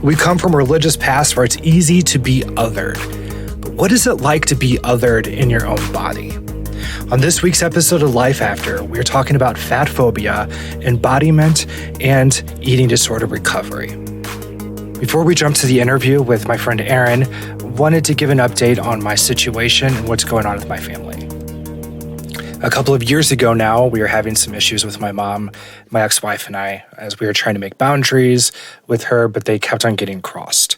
We come from religious pasts where it's easy to be othered. But what is it like to be othered in your own body? On this week's episode of Life After, we're talking about fatphobia, embodiment, and eating disorder recovery. Before we jump to the interview with my friend Erin, I wanted to give an update on my situation and what's going on with my family. A couple of years ago now, we were having some issues with my mom, my ex-wife and I, as we were trying to make boundaries with her, but they kept on getting crossed.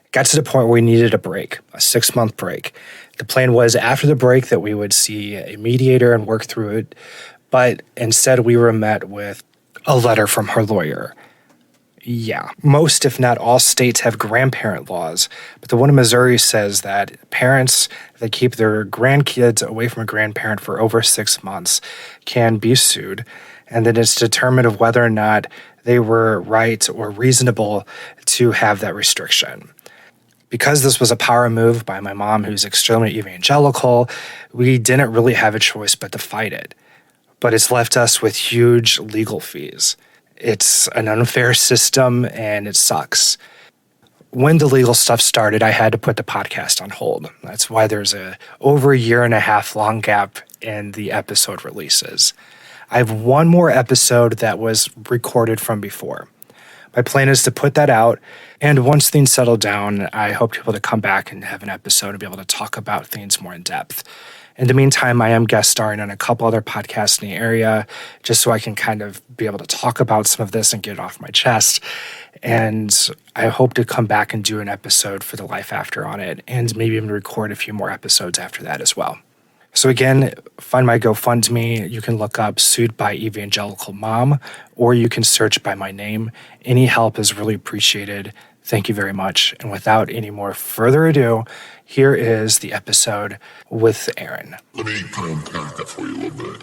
It got to the point where we needed a break, a 6-month break. The plan was after the break that we would see a mediator and work through it, but instead we were met with a letter from her lawyer. Yeah, most, if not all, states have grandparent laws, but the one in Missouri says that parents that keep their grandkids away from a grandparent for over 6 months can be sued, and then it's determined of whether or not they were right or reasonable to have that restriction. Because this was a power move by my mom, who's extremely evangelical, we didn't really have a choice but to fight it. But it's left us with huge legal fees. It's an unfair system, and it sucks. When the legal stuff started, I had to put the podcast on hold. That's why there's over a year and a half long gap in the episode releases. I have one more episode that was recorded from before. My plan is to put that out, and once things settle down, I hope to be able to come back and have an episode and be able to talk about things more in depth. In the meantime, I am guest starring on a couple other podcasts in the area, just so I can kind of be able to talk about some of this and get it off my chest. And I hope to come back and do an episode for the Life After on it, and maybe even record a few more episodes after that as well. So again, find my GoFundMe. You can look up Sued by Evangelical Mom, or you can search by my name. Any help is really appreciated. Thank you very much. And without any more further ado, here is the episode with Erin. Let me kind of unpack that for you a little bit.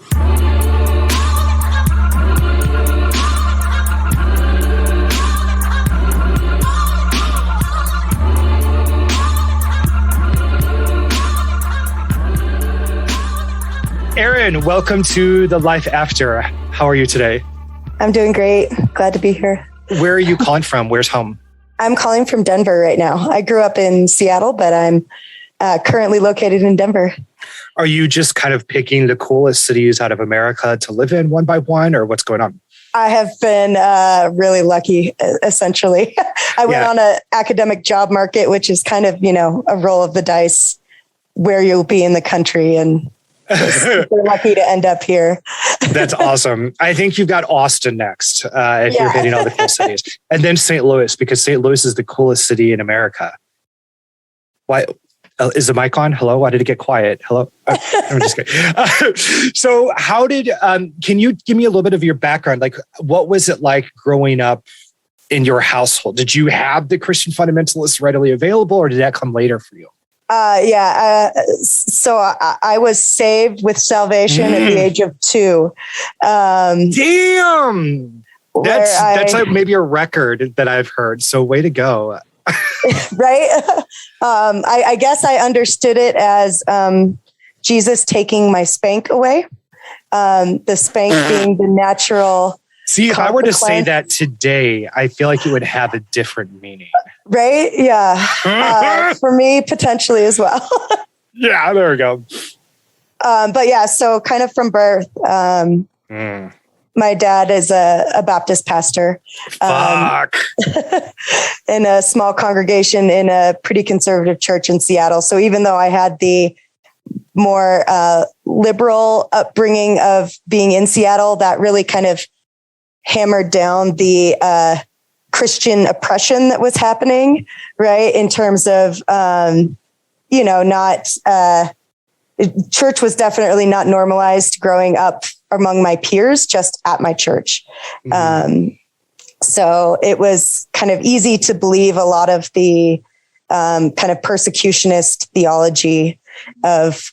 Erin, welcome to the Life After. How are you today? I'm doing great. Glad to be here. Where are you calling from? Where's home? I'm calling from Denver right now. I grew up in Seattle, but I'm currently located in Denver. Are you just kind of picking the coolest cities out of America to live in one by one, or what's going on? I have been really lucky, essentially. I went on an academic job market, which is kind of, a roll of the dice where you'll be in the country, and we're lucky to end up here. That's awesome. I think you've got Austin next, if you're hitting all the cool cities. And then St. Louis, because St. Louis is the coolest city in America. Why? Is the mic on? Hello? Why did it get quiet? Hello? I'm just kidding. So how can you give me a little bit of your background? Like, what was it like growing up in your household? Did you have the Christian fundamentalists readily available, or did that come later for you? So I was saved with salvation at the age of 2. Damn! That's like maybe a record that I've heard. So way to go. Right? I guess I understood it as Jesus taking my spank away. The spank being the natural. See, if I were to say that today, I feel like it would have a different meaning. Right? Yeah. For me, potentially as well. Yeah, there we go. But yeah, so kind of from birth, my dad is a Baptist pastor. In a small congregation in a pretty conservative church in Seattle. So even though I had the more liberal upbringing of being in Seattle, that really kind of hammered down the Christian oppression that was happening, right? In terms of, church was definitely not normalized growing up among my peers, just at my church. Mm-hmm. So it was kind of easy to believe a lot of the kind of persecutionist theology of,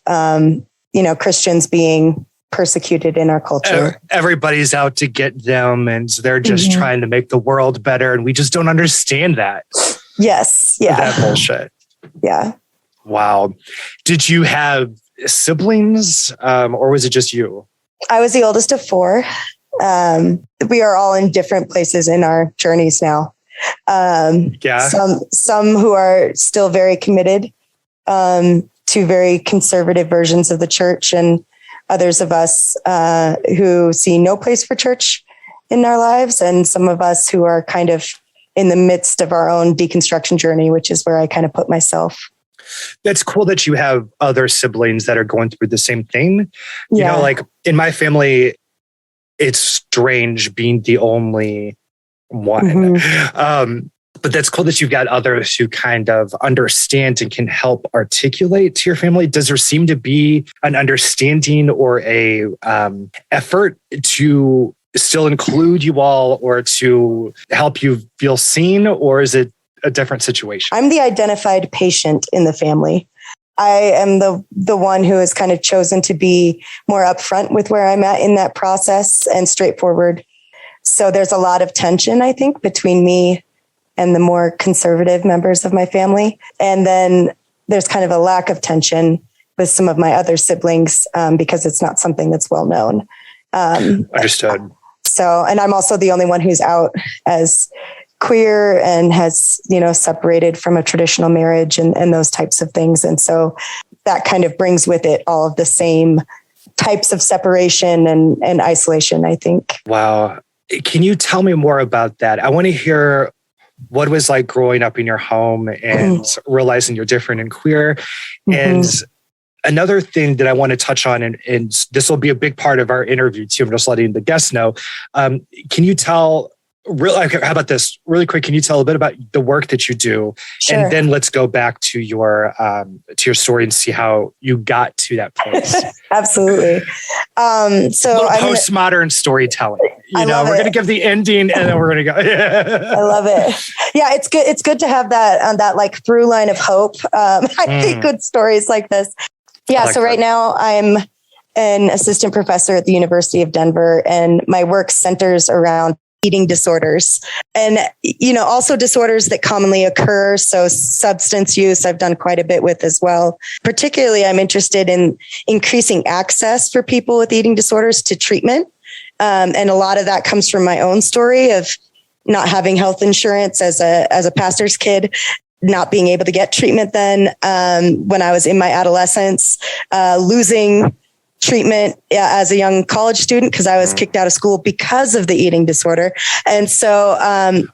Christians being persecuted in our culture. Everybody's out to get them, and they're just trying to make the world better, and we just don't understand that. Yes. Yeah. That bullshit. Yeah. Wow. Did you have siblings, or was it just you? I was the oldest of 4. We are all in different places in our journeys now. Yeah. Some who are still very committed to very conservative versions of the church, and others of us who see no place for church in our lives, and some of us who are kind of in the midst of our own deconstruction journey, which is where I kind of put myself. That's cool that you have other siblings that are going through the same thing. Yeah. You know, like in my family, it's strange being the only one. Mm-hmm. But that's cool that you've got others who kind of understand and can help articulate to your family. Does there seem to be an understanding or a effort to still include you all or to help you feel seen, or is it a different situation? I'm the identified patient in the family. I am the one who has kind of chosen to be more upfront with where I'm at in that process and straightforward. So there's a lot of tension, I think, between me and the more conservative members of my family. And then there's kind of a lack of tension with some of my other siblings because it's not something that's well known. Understood. So, and I'm also the only one who's out as queer and has, separated from a traditional marriage and those types of things. And so that kind of brings with it all of the same types of separation and isolation, I think. Wow. Can you tell me more about that? I want to hear what it was like growing up in your home and realizing you're different and queer. Mm-hmm. And another thing that I want to touch on, and this will be a big part of our interview too, I'm just letting the guests know. Can you tell, how about this really quick? Can you tell a bit about the work that you do? Sure. And then let's go back to your story and see how you got to that place. Absolutely. So postmodern storytelling. We're going to give the ending and then we're going to go. I love it. Yeah, it's good. It's good to have that like through line of hope. I think good stories like this. Yeah. So right now I'm an assistant professor at the University of Denver, and my work centers around eating disorders and, also disorders that commonly occur. So substance use, I've done quite a bit with as well. Particularly, I'm interested in increasing access for people with eating disorders to treatment. And a lot of that comes from my own story of not having health insurance as a pastor's kid, not being able to get treatment then when I was in my adolescence, losing treatment as a young college student because I was kicked out of school because of the eating disorder. And so...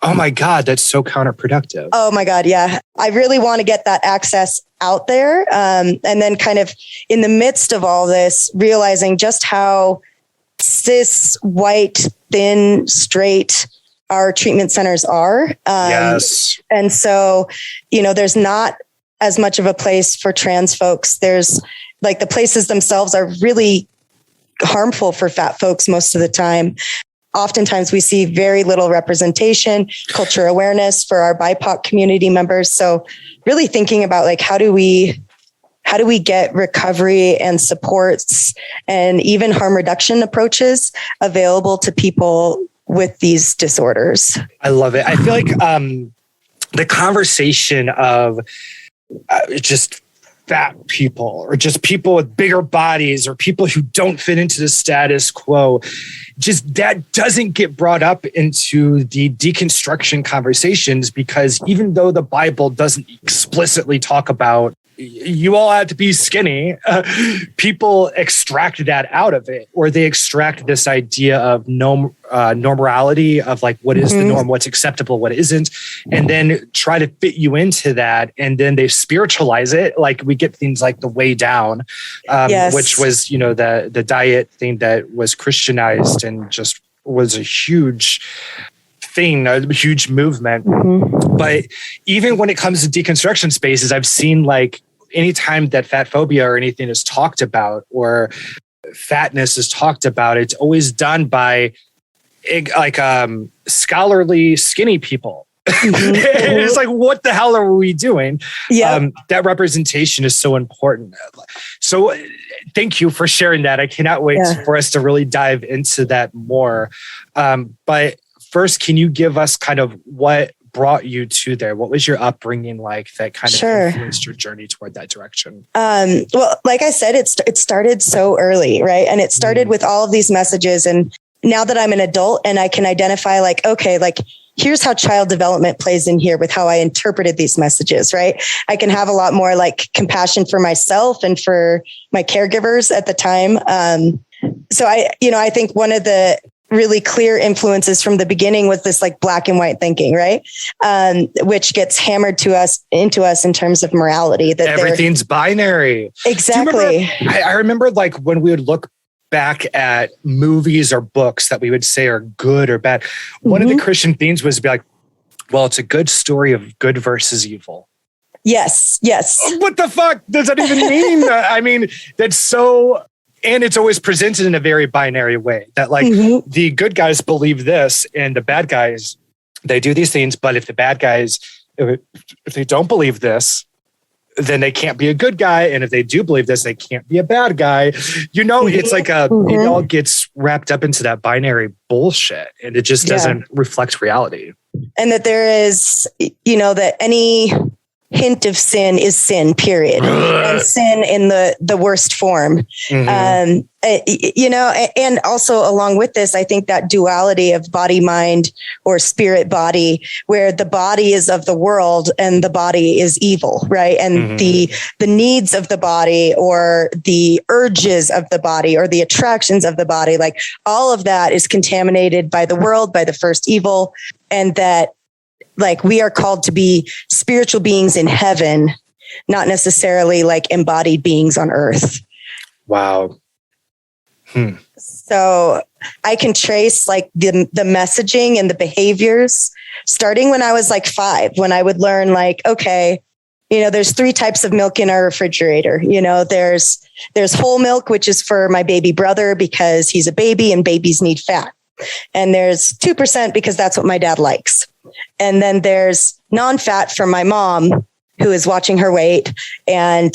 oh my God, that's so counterproductive. Oh my God, yeah. I really want to get that access out there. And then kind of in the midst of all this, realizing just how cis, white, thin, straight our treatment centers are. Yes. And so, there's not as much of a place for trans folks. There's like the places themselves are really harmful for fat folks most of the time. Oftentimes we see very little representation, culture awareness for our BIPOC community members. So really thinking about like, how do we get recovery and supports and even harm reduction approaches available to people with these disorders? I love it. I feel like the conversation of just fat people or just people with bigger bodies or people who don't fit into the status quo, just that doesn't get brought up into the deconstruction conversations, because even though the Bible doesn't explicitly talk about you all have to be skinny, people extract that out of it, or they extract this idea of normality of like, what is the norm, what's acceptable, what isn't, and then try to fit you into that. And then they spiritualize it. Like we get things like the Way Down, which was, the diet thing that was Christianized and just was a huge thing, a huge movement. But even when it comes to deconstruction spaces, I've seen like anytime that fat phobia or anything is talked about or fatness is talked about, it's always done by like scholarly skinny people. It's like, what the hell are we doing? Yeah. That representation is so important. So thank you for sharing that. I cannot wait for us to really dive into that more. But first, can you give us kind of what brought you to there? What was your upbringing like that kind of influenced your journey toward that direction? Well, like I said, it started so early, right? And it started with all of these messages and now that I'm an adult and I can identify like, okay, like here's how child development plays in here with how I interpreted these messages, right? I can have a lot more like compassion for myself and for my caregivers at the time. So I think one of the really clear influences from the beginning was this like black and white thinking, right? Which gets hammered into us in terms of morality. That everything's binary. Exactly. I remember like when we would look back at movies or books that we would say are good or bad. One of the Christian themes was to be like, well, it's a good story of good versus evil. Yes. What the fuck does that even mean? I mean, that's so... And it's always presented in a very binary way that like the good guys believe this and the bad guys, they do these things. But if the bad guys, if they don't believe this, then they can't be a good guy. And if they do believe this, they can't be a bad guy. It's like it all gets wrapped up into that binary bullshit and it just doesn't reflect reality. And that there is, that any hint of sin is sin, period. And sin in the worst form. And also along with this, I think that duality of body, mind, or spirit body, where the body is of the world and the body is evil, right? And the needs of the body or the urges of the body or the attractions of the body, like all of that is contaminated by the world, by the first evil. And that like we are called to be spiritual beings in heaven, not necessarily like embodied beings on earth. Wow. So I can trace like the messaging and the behaviors starting when I was like 5, when I would learn like, okay, there's 3 types of milk in our refrigerator. There's whole milk, which is for my baby brother because he's a baby and babies need fat. And there's 2% because that's what my dad likes. And then there's non-fat from my mom, who is watching her weight and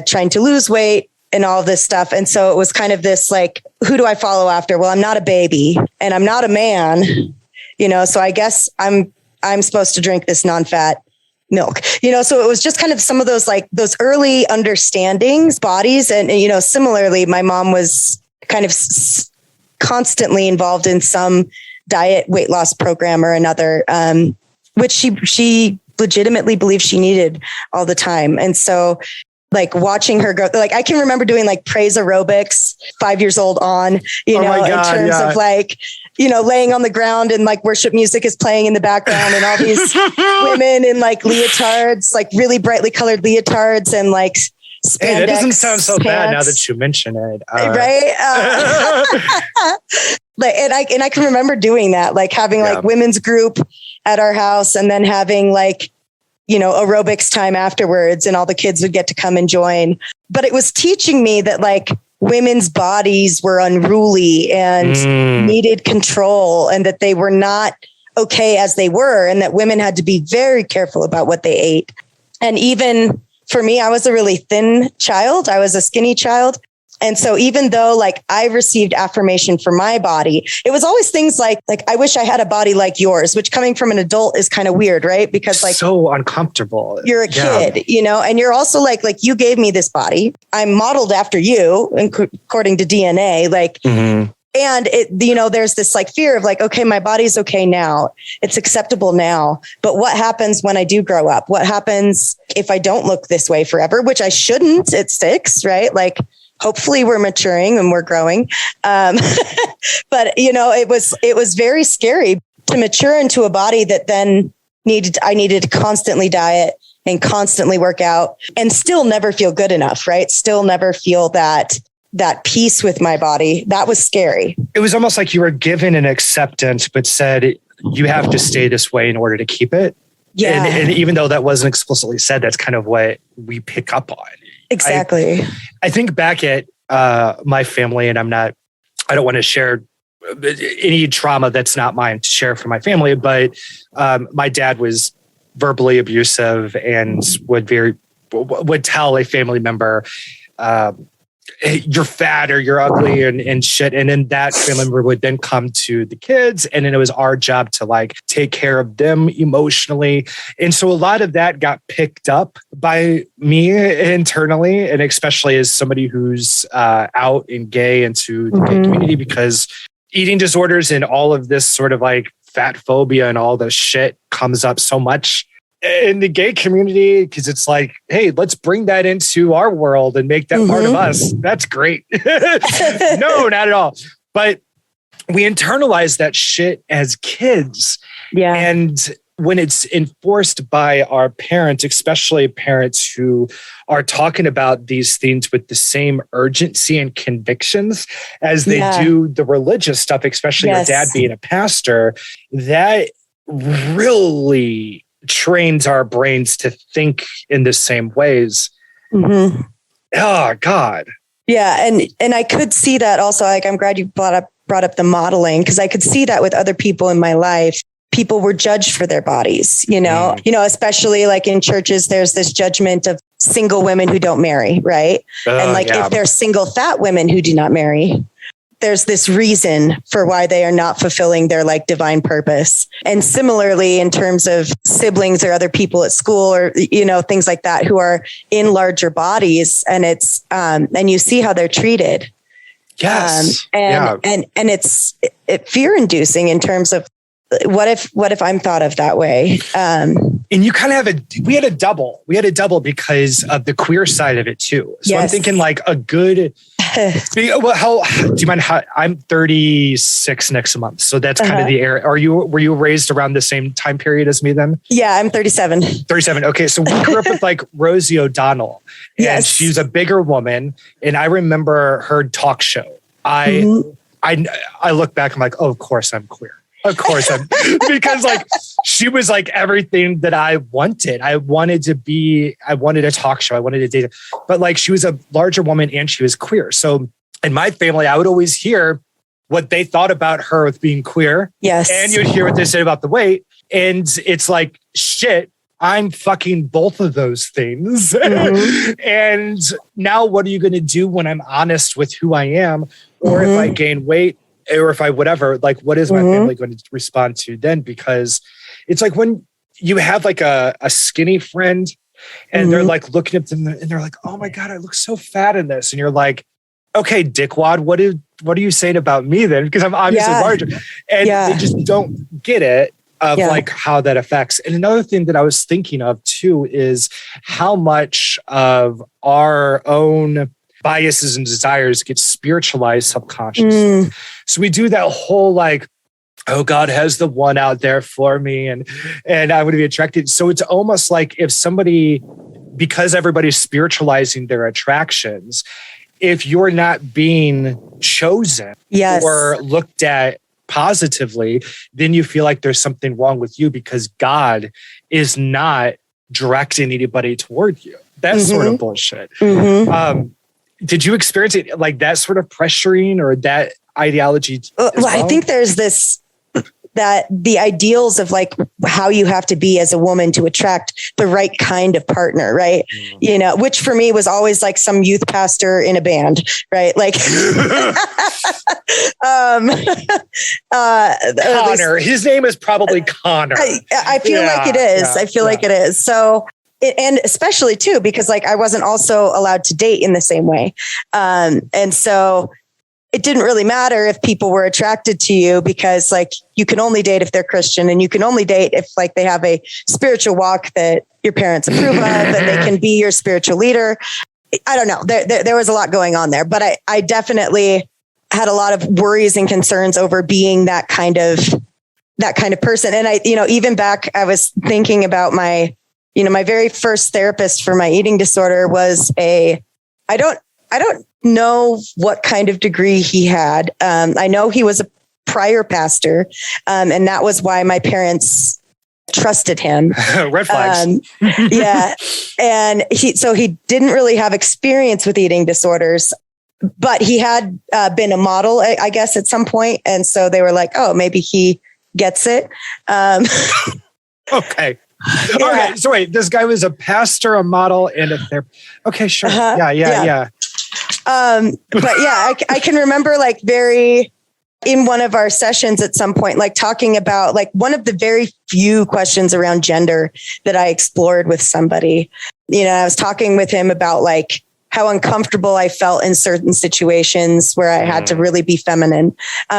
trying to lose weight and all this stuff. And so it was kind of this like, who do I follow after? Well, I'm not a baby and I'm not a man, so I guess I'm supposed to drink this non-fat milk, so it was just kind of some of those like those early understandings, bodies. And, similarly, my mom was kind of constantly involved in some diet weight loss program or another, which she legitimately believed she needed all the time. And so like watching her go, like I can remember doing like praise aerobics 5 years old on, in terms of like, laying on the ground and like worship music is playing in the background and all these women in like leotards, like really brightly colored leotards and like spandex. Hey, that doesn't sound so pants. bad now that you mention it. Right. And I can remember doing that, like having like women's group at our house and then having like, aerobics time afterwards and all the kids would get to come and join. But it was teaching me that like women's bodies were unruly and needed control and that they were not okay as they were and that women had to be very careful about what they ate. And even for me, I was a really thin child. I was a skinny child. And so even though like I received affirmation for my body, it was always things like I wish I had a body like yours, which coming from an adult is kind of weird, right? Because like so uncomfortable. You're a kid, and you're also like you gave me this body. I'm modeled after you, according to DNA, like, and it, there's this like fear of like, okay, my body's okay now. It's acceptable now. But what happens when I do grow up? What happens if I don't look this way forever, which I shouldn't at 6, right? Like, hopefully we're maturing and we're growing. But it was very scary to mature into a body that then I needed to constantly diet and constantly work out and still never feel good enough, right? Still never feel that peace with my body. That was scary. It was almost like you were given an acceptance, but said you have to stay this way in order to keep it. Yeah. And even though that wasn't explicitly said, that's kind of what we pick up on. Exactly. I think back at my family, and I don't want to share any trauma that's not mine to share for my family, but my dad was verbally abusive and would tell a family member, hey, you're fat or you're ugly and shit. And then that family member would then come to the kids, and then it was our job to like take care of them emotionally. And so a lot of that got picked up by me internally, and especially as somebody who's out and gay into the gay community, because eating disorders and all of this sort of like fat phobia and all this shit comes up so much in the gay community, because it's like, hey, let's bring that into our world and make that part of us. That's great. No, not at all. But we internalize that shit as kids. Yeah. And when it's enforced by our parents, especially parents who are talking about these things with the same urgency and convictions as they do the religious stuff, especially your dad being a pastor, that really trains our brains to think in the same ways. Oh God. Yeah. And I could see that also. Like, I'm glad you brought up the modeling, because I could see that with other people in my life. People were judged for their bodies, especially like in churches, there's this judgment of single women who don't marry. Right. And like, if they're single fat women who do not marry, there's this reason for why they are not fulfilling their like divine purpose. And similarly, in terms of siblings or other people at school or, things like that, who are in larger bodies, and it's, and you see how they're treated. Yes. And it's fear inducing in terms of, what if I'm thought of that way? And you kind of we had a double because of the queer side of it too. So I'm thinking like a good, well, how do you mind? I'm 36 next month. So that's kind of the era. Were you raised around the same time period as me then? Yeah, I'm 37. 37. Okay. So we grew up with like Rosie O'Donnell, and she's a bigger woman. And I remember her talk show. I look back, I'm like, oh, of course I'm queer. Of course I'm, because like she was like everything that I wanted. I wanted a talk show. I wanted to date, but like she was a larger woman and she was queer. So in my family, I would always hear what they thought about her with being queer. Yes. And you'd hear what they said about the weight. And it's like, shit, I'm fucking both of those things. And now what are you going to do when I'm honest with who I am? Or if I gain weight, or if I whatever, like, what is my family going to respond to then? Because it's like when you have like a skinny friend and they're like looking at them and they're like, oh my God, I look so fat in this. And you're like, okay, dickwad, what are you saying about me then? Because I'm obviously larger. And they just don't get it of like how that affects. And another thing that I was thinking of too is how much of our own biases and desires get spiritualized subconsciously. So we do that whole like, oh, God has the one out there for me and I would be attracted. So it's almost like if somebody, because everybody's spiritualizing their attractions, if you're not being chosen or looked at positively, then you feel like there's something wrong with you because God is not directing anybody toward you. That's sort of bullshit. Did you experience it like that sort of pressuring or that ideology? Well, I think there's that the ideals of like how you have to be as a woman to attract the right kind of partner, right? Which for me was always like some youth pastor in a band, right? Like, Connor, his name is probably Connor. I feel like it is. I feel like it is. So, and especially too, because like I wasn't also allowed to date in the same way. And so it didn't really matter if people were attracted to you because like you can only date if they're Christian and you can only date if like they have a spiritual walk that your parents approve of and they can be your spiritual leader. I don't know. There was a lot going on there, but I definitely had a lot of worries and concerns over being that kind of person. And I, even back, I was thinking about my very first therapist for my eating disorder was I don't know what kind of degree he had. I know he was a prior pastor. And that was why my parents trusted him. Red flags. And he didn't really have experience with eating disorders, but he had been a model, I guess, at some point. And so they were like, oh, maybe he gets it. Okay. Okay. So wait, this guy was a pastor, a model, and a therapist. Okay, sure. Yeah. But yeah, I can remember like in one of our sessions at some point, like talking about like one of the very few questions around gender that I explored with somebody. I was talking with him about like how uncomfortable I felt in certain situations where I had to really be feminine,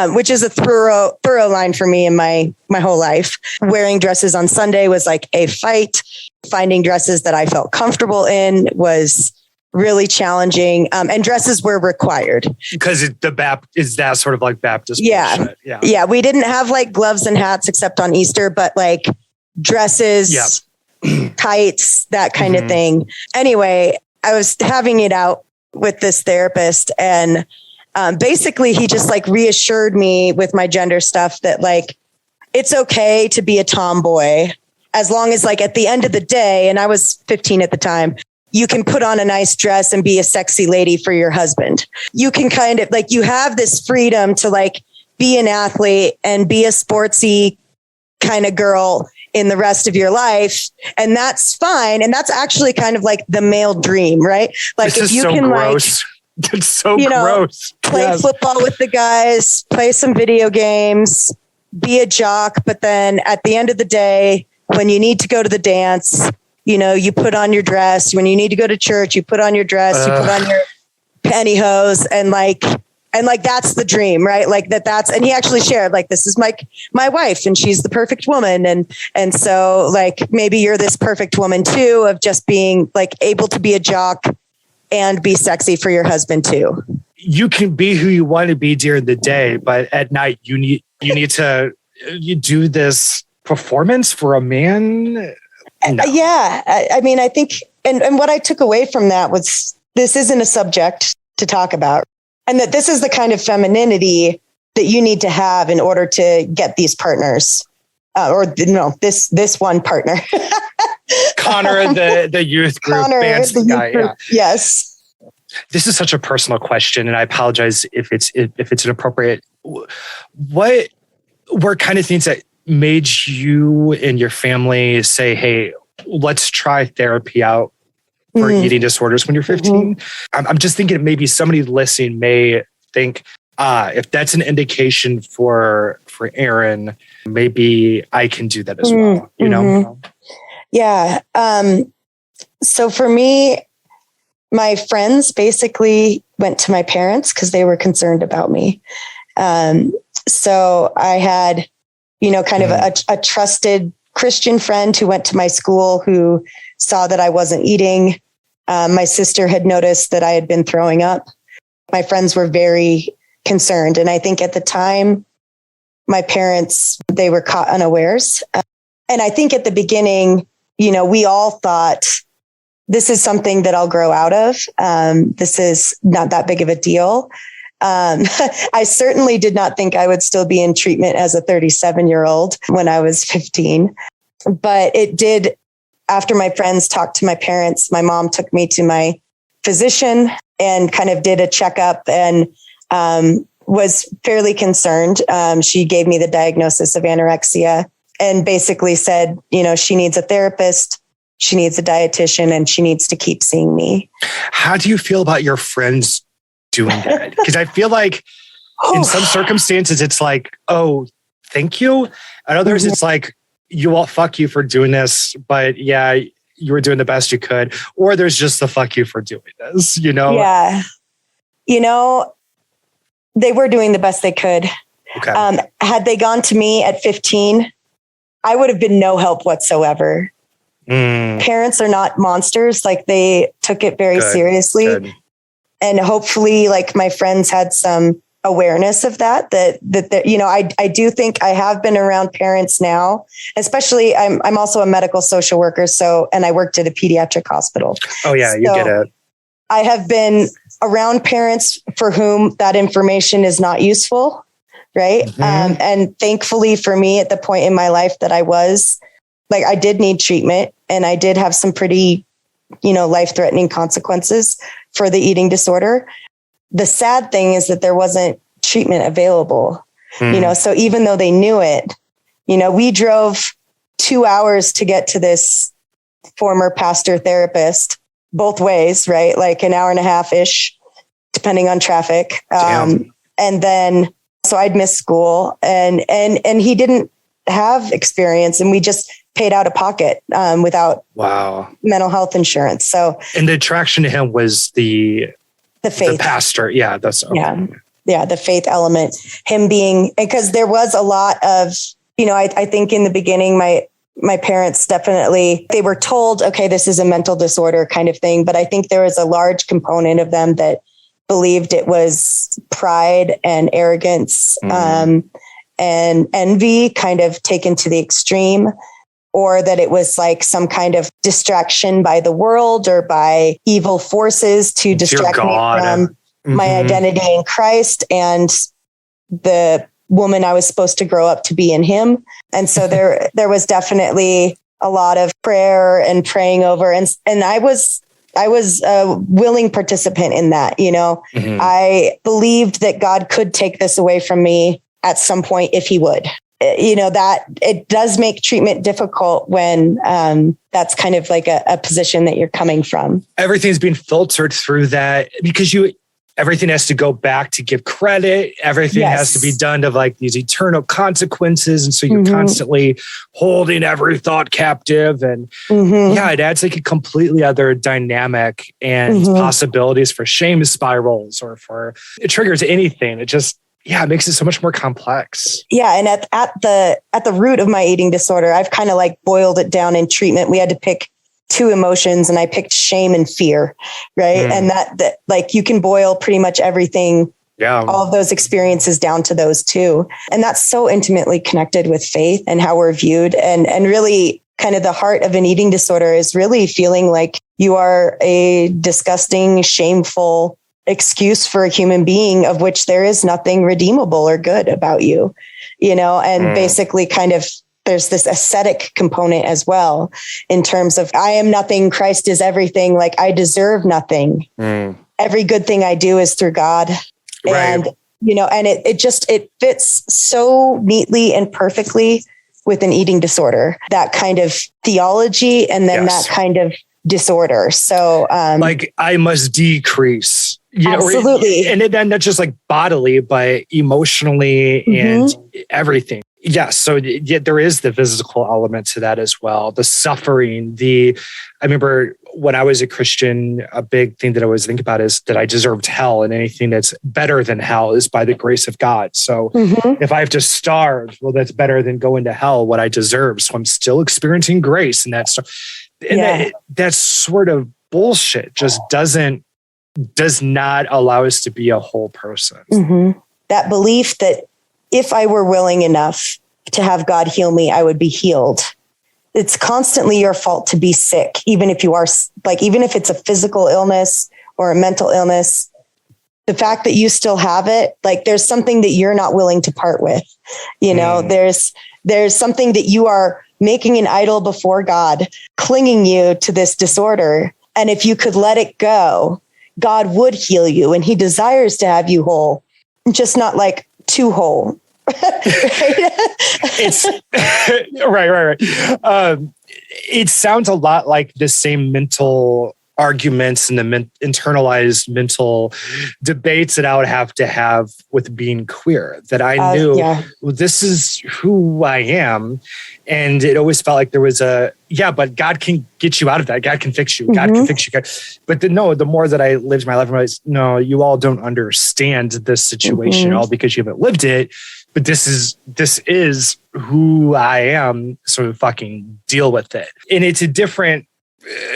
which is a thorough line for me in my whole life. Wearing dresses on Sunday was like a fight. Finding dresses that I felt comfortable in was really challenging. And dresses were required. Because is that sort of like Baptist bullshit? Yeah. We didn't have like gloves and hats except on Easter, but like dresses, tights, that kind of thing. Anyway, I was having it out with this therapist, and basically he just like reassured me with my gender stuff that like, it's okay to be a tomboy as long as like at the end of the day, and I was 15 at the time, you can put on a nice dress and be a sexy lady for your husband. You can kind of like, you have this freedom to like be an athlete and be a sportsy kind of girl in the rest of your life. And that's fine. And that's actually kind of like the male dream, right? Like this if you so can gross. like, it's so gross. Play football with the guys, play some video games, be a jock. But then at the end of the day, when you need to go to the dance, you put on your dress. When you need to go to church, you put on your dress, you put on your pantyhose, and that's the dream, right? Like that's, and he actually shared like, this is my wife and she's the perfect woman. And so like, maybe you're this perfect woman too, of just being like able to be a jock and be sexy for your husband too. You can be who you want to be during the day, but at night you need to do this performance for a man. No. Yeah. I mean, I think, and what I took away from that was this isn't a subject to talk about, and that this is the kind of femininity that you need to have in order to get these partners, this one partner. Connor, the youth group, dance guy. Yeah. Yes. This is such a personal question, and I apologize if it's inappropriate. What were kind of things that made you and your family say, hey, let's try therapy out for eating disorders when you're 15? I'm just thinking maybe somebody listening may think, if that's an indication for Erin, maybe I can do that as well, you know? Yeah. So for me, my friends basically went to my parents because they were concerned about me. So I had, kind of a trusted Christian friend who went to my school who saw that I wasn't eating. My sister had noticed that I had been throwing up. My friends were very concerned. And I think at the time, my parents, they were caught unawares. And I think at the beginning, we all thought, this is something that I'll grow out of. This is not that big of a deal. I certainly did not think I would still be in treatment as a 37-year-old when I was 15, but it did. After my friends talked to my parents, my mom took me to my physician and kind of did a checkup and was fairly concerned. She gave me the diagnosis of anorexia and basically said, she needs a therapist, she needs a dietitian, and she needs to keep seeing me. How do you feel about your friends doing that? Because I feel like in some circumstances, it's like, oh, thank you. And others, it's like, fuck you for doing this. But yeah, you were doing the best you could. Or there's just the fuck you for doing this, Yeah. They were doing the best they could. Okay. Had they gone to me at 15, I would have been no help whatsoever. Parents are not monsters. Like they took it very seriously. Good. And hopefully like my friends had some awareness of that I do think I have been around parents now, especially I'm also a medical social worker. And I worked at a pediatric hospital. Oh yeah. You get it. I have been around parents for whom that information is not useful. Right. And thankfully for me at the point in my life that I was like, I did need treatment and I did have some pretty, life-threatening consequences for the eating disorder. The sad thing is that there wasn't treatment available, so even though they knew it, we drove 2 hours to get to this former pastor therapist both ways, right? Like an hour and a half ish, depending on traffic. And then, so I'd missed school and he didn't have experience, and we just paid out of pocket without mental health insurance. So, and the attraction to him was the faith, the pastor. Yeah, that's okay. Yeah, the faith element. Him being, because there was a lot of, I think in the beginning, my parents definitely, they were told, okay, this is a mental disorder kind of thing. But I think there was a large component of them that believed it was pride and arrogance and envy kind of taken to the extreme, or that it was like some kind of distraction by the world or by evil forces to distract me from my identity in Christ and the woman I was supposed to grow up to be in him. And so there was definitely a lot of prayer and praying over. And I was a willing participant in that. I believed that God could take this away from me at some point if he would. That it does make treatment difficult when that's kind of like a position that you're coming from. Everything's being filtered through that because everything has to go back to give credit. Everything has to be done to like these eternal consequences. And so you're constantly holding every thought captive. And it adds like a completely other dynamic and possibilities for shame spirals or it triggers anything. It just, it makes it so much more complex. Yeah. And at the root of my eating disorder, I've kind of like boiled it down in treatment. We had to pick two emotions and I picked shame and fear. Right. And that like you can boil pretty much everything, all of those experiences down to those two. And that's so intimately connected with faith and how we're viewed. And really kind of the heart of an eating disorder is really feeling like you are a disgusting, shameful excuse for a human being of which there is nothing redeemable or good about you, and basically kind of there's this ascetic component as well in terms of I am nothing, Christ is everything. Like I deserve nothing. Every good thing I do is through God. And, and it fits so neatly and perfectly with an eating disorder, that kind of theology and then that kind of disorder. So like I must decrease. Absolutely. And then not just like bodily, but emotionally and everything. Yeah. So there is the physical element to that as well. The suffering, I remember when I was a Christian, a big thing that I always think about is that I deserved hell, and anything that's better than hell is by the grace of God. So if I have to starve, well, that's better than going to hell, what I deserve. So I'm still experiencing grace. And that's sort of bullshit. Just does not allow us to be a whole person. That belief that if I were willing enough to have God heal me, I would be healed. It's constantly your fault to be sick, even if you are even if it's a physical illness or a mental illness, the fact that you still have it, like there's something that you're not willing to part with. There's something that you are making an idol before God, clinging you to this disorder. And if you could let it go, God would heal you, and he desires to have you whole, just not like too whole. It's right. It sounds a lot like the same mental arguments and the internalized mental debates that I would have to have with being queer, that I knew well, this is who I am. And it always felt like there was but God can get you out of that. God can fix you. God can fix you. But the more that I lived my life, I realized, no, you all don't understand this situation at all because you haven't lived it. But this is who I am. So fucking deal with it. And it's a different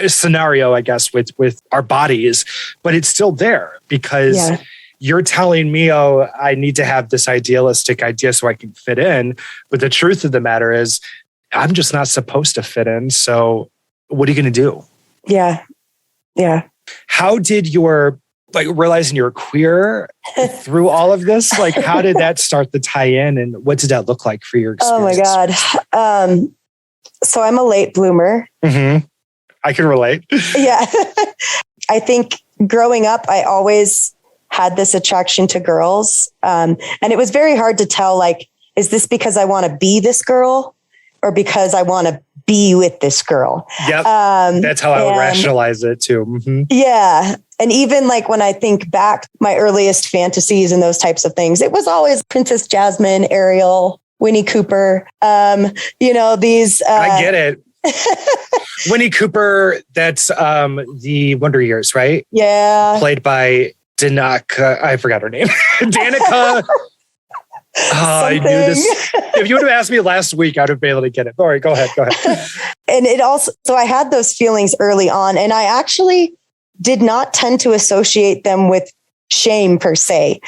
scenario, I guess, with our bodies, but it's still there because you're telling me, oh, I need to have this idealistic idea so I can fit in. But the truth of the matter is I'm just not supposed to fit in. So what are you going to do? Yeah. Yeah. How did realizing you're queer through all of this, like how did that start to tie in, and what did that look like for your experience? Oh my God. So I'm a late bloomer. I can relate. Yeah. I think growing up, I always had this attraction to girls. And it was very hard to tell, like, is this because I want to be this girl or because I want to be with this girl? Yep. That's how I would rationalize it too. Yeah. And even like when I think back, my earliest fantasies and those types of things, it was always Princess Jasmine, Ariel, Winnie Cooper, these. I get it. Winnie Cooper, that's the Wonder Years, right? Yeah. Played by Danica. I forgot her name. Danica. I knew this. If you would have asked me last week, I'd have been able to get it. All right, go ahead. And it also, so I had those feelings early on, and I actually did not tend to associate them with shame per se.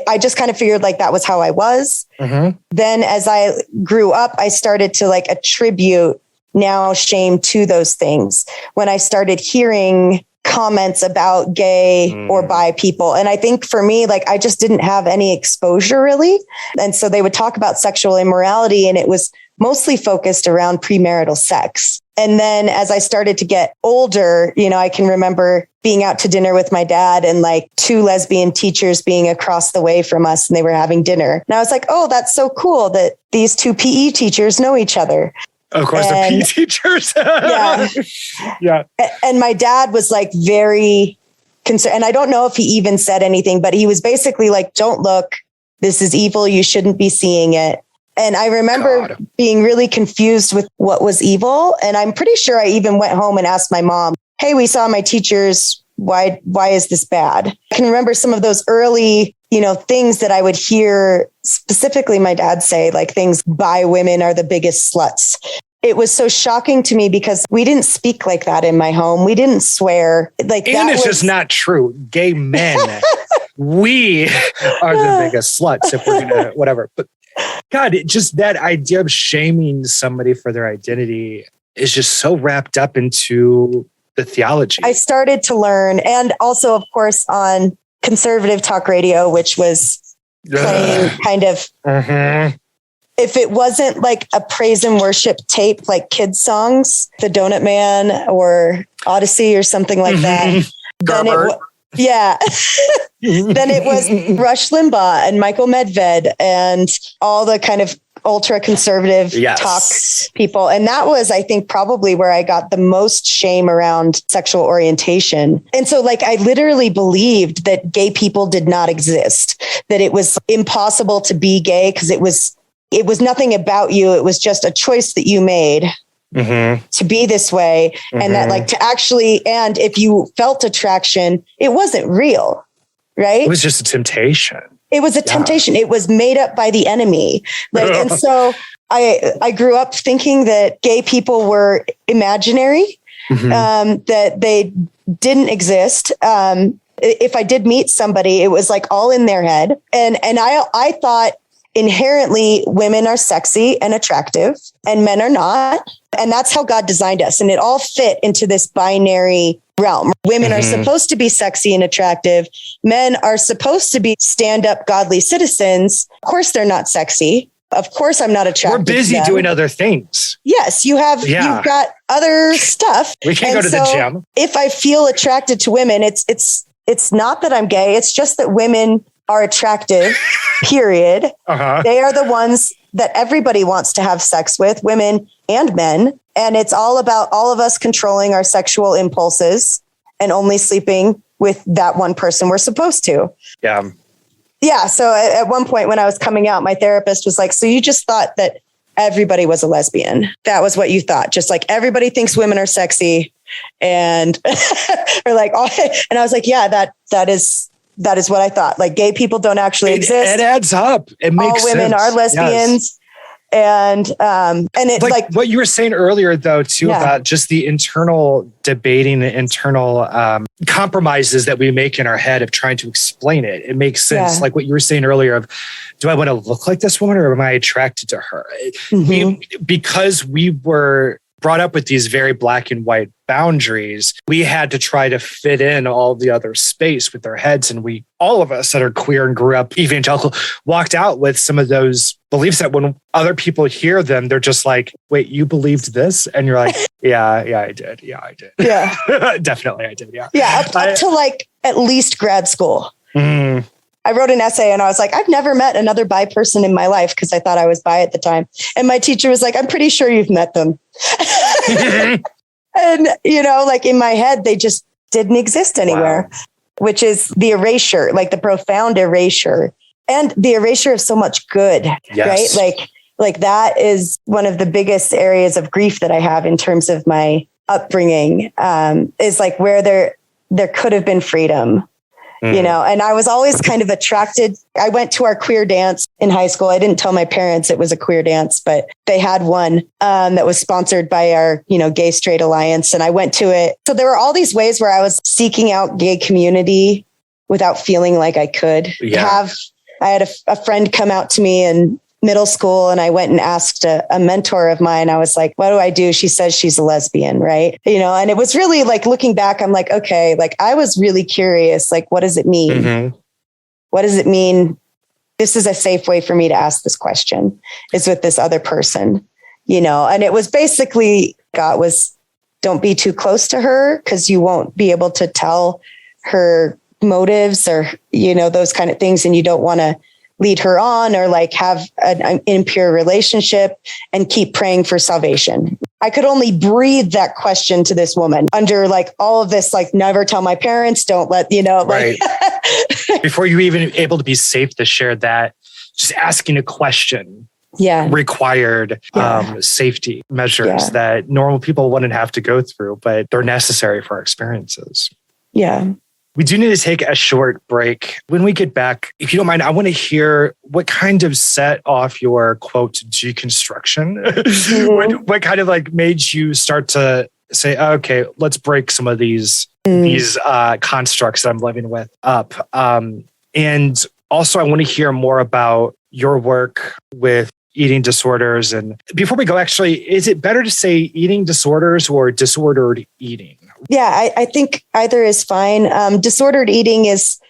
I just kind of figured like that was how I was. Mm-hmm. Then as I grew up, I started to like attribute now shame to those things when I started hearing comments about gay or bi people. And I think for me, like, I just didn't have any exposure really. And so they would talk about sexual immorality, and it was mostly focused around premarital sex. And then as I started to get older, I can remember being out to dinner with my dad and like two lesbian teachers being across the way from us, and they were having dinner. And I was like, oh, that's so cool that these two PE teachers know each other. Of course, the PE teachers. Yeah. And my dad was like very concerned. And I don't know if he even said anything, but he was basically like, don't look, this is evil. You shouldn't be seeing it. And I remember being really confused with what was evil. And I'm pretty sure I even went home and asked my mom, hey, we saw my teachers. Why is this bad? I can remember some of those early, things that I would hear, specifically my dad say, like things, bi women are the biggest sluts. It was so shocking to me because we didn't speak like that in my home. We didn't swear. Like, and it's just not true. Gay men, we are the biggest sluts if we're gonna whatever. But God, just that idea of shaming somebody for their identity is just so wrapped up into the theology. I started to learn, and also, of course, on conservative talk radio, which was playing kind of, if it wasn't like a praise and worship tape, like kids songs, The Donut Man or Odyssey or something like that, then then it was Rush Limbaugh and Michael Medved and all the kind of ultra conservative talk people. And that was, I think, probably where I got the most shame around sexual orientation. And so like, I literally believed that gay people did not exist, that it was impossible to be gay because it was nothing about you. It was just a choice that you made to be this way. And that like to actually, and if you felt attraction, it wasn't real, right? It was just a temptation. It was a temptation. It was made up by the enemy. Like, and so I grew up thinking that gay people were imaginary, that they didn't exist. If I did meet somebody, it was like all in their head. And I thought inherently women are sexy and attractive and men are not. And that's how God designed us. And it all fit into this binary realm. Women are supposed to be sexy and attractive. Men are supposed to be stand-up godly citizens. Of course, they're not sexy. Of course, I'm not attracted. We're busy doing other things. Yes, you've got other stuff. We can't go to the gym. If I feel attracted to women, it's not that I'm gay. It's just that women are attractive, period. They are the ones that everybody wants to have sex with, women and men. And it's all about all of us controlling our sexual impulses and only sleeping with that one person we're supposed to. Yeah. Yeah. So at one point when I was coming out, my therapist was like, so you just thought that everybody was a lesbian. That was what you thought. Just like everybody thinks women are sexy and or like, and I was like, yeah, that is what I thought. Like gay people don't actually exist. It adds up. It makes all women sense. are lesbians. Yes. And it's like what you were saying earlier, though, too, about just the internal debating, the internal compromises that we make in our head of trying to explain it. It makes sense. Yeah. Like what you were saying earlier of, do I want to look like this woman or am I attracted to her? Because we were brought up with these very black and white boundaries, we had to try to fit in all the other space with our heads. And all of us that are queer and grew up evangelical, walked out with some of those beliefs that when other people hear them, they're just like, wait, you believed this? And you're like, yeah, I did. Yeah, I did. Yeah, definitely I did. Yeah. Yeah. Up to like at least grad school. I wrote an essay and I was like, I've never met another bi person in my life because I thought I was bi at the time. And my teacher was like, I'm pretty sure you've met them. And, like in my head, they just didn't exist anywhere, which is the erasure, like the profound erasure and the erasure of so much good, right? Like that is one of the biggest areas of grief that I have in terms of my upbringing, is like where there could have been freedom, you know, and I was always kind of attracted. I went to our queer dance in high school. I didn't tell my parents it was a queer dance, but they had one that was sponsored by our, Gay Straight Alliance. And I went to it. So there were all these ways where I was seeking out gay community without feeling like I could have. I had a friend come out to me in middle school, and I went and asked a mentor of mine. I was like, what do I do? She says she's a lesbian, right? And it was really like, looking back, I'm like, okay, like I was really curious, like, what does it mean? Mm-hmm. What does it mean? This is a safe way for me to ask this question, is with this other person, and it was basically, God was, don't be too close to her because you won't be able to tell her motives or, those kind of things. And you don't want to lead her on or like have an impure relationship, and keep praying for salvation. I could only breathe that question to this woman under like all of this, like never tell my parents, don't let, right. Before you even able to be safe to share that, just asking a question required safety measures that normal people wouldn't have to go through, but they're necessary for our experiences. Yeah. We do need to take a short break. When we get back, if you don't mind, I want to hear what kind of set off your, quote, deconstruction. Mm-hmm. what kind of like made you start to say, okay, let's break some of these constructs that I'm living with up. And also I want to hear more about your work with eating disorders. And before we go, actually, is it better to say eating disorders or disordered eating? Yeah, I think either is fine. Disordered eating is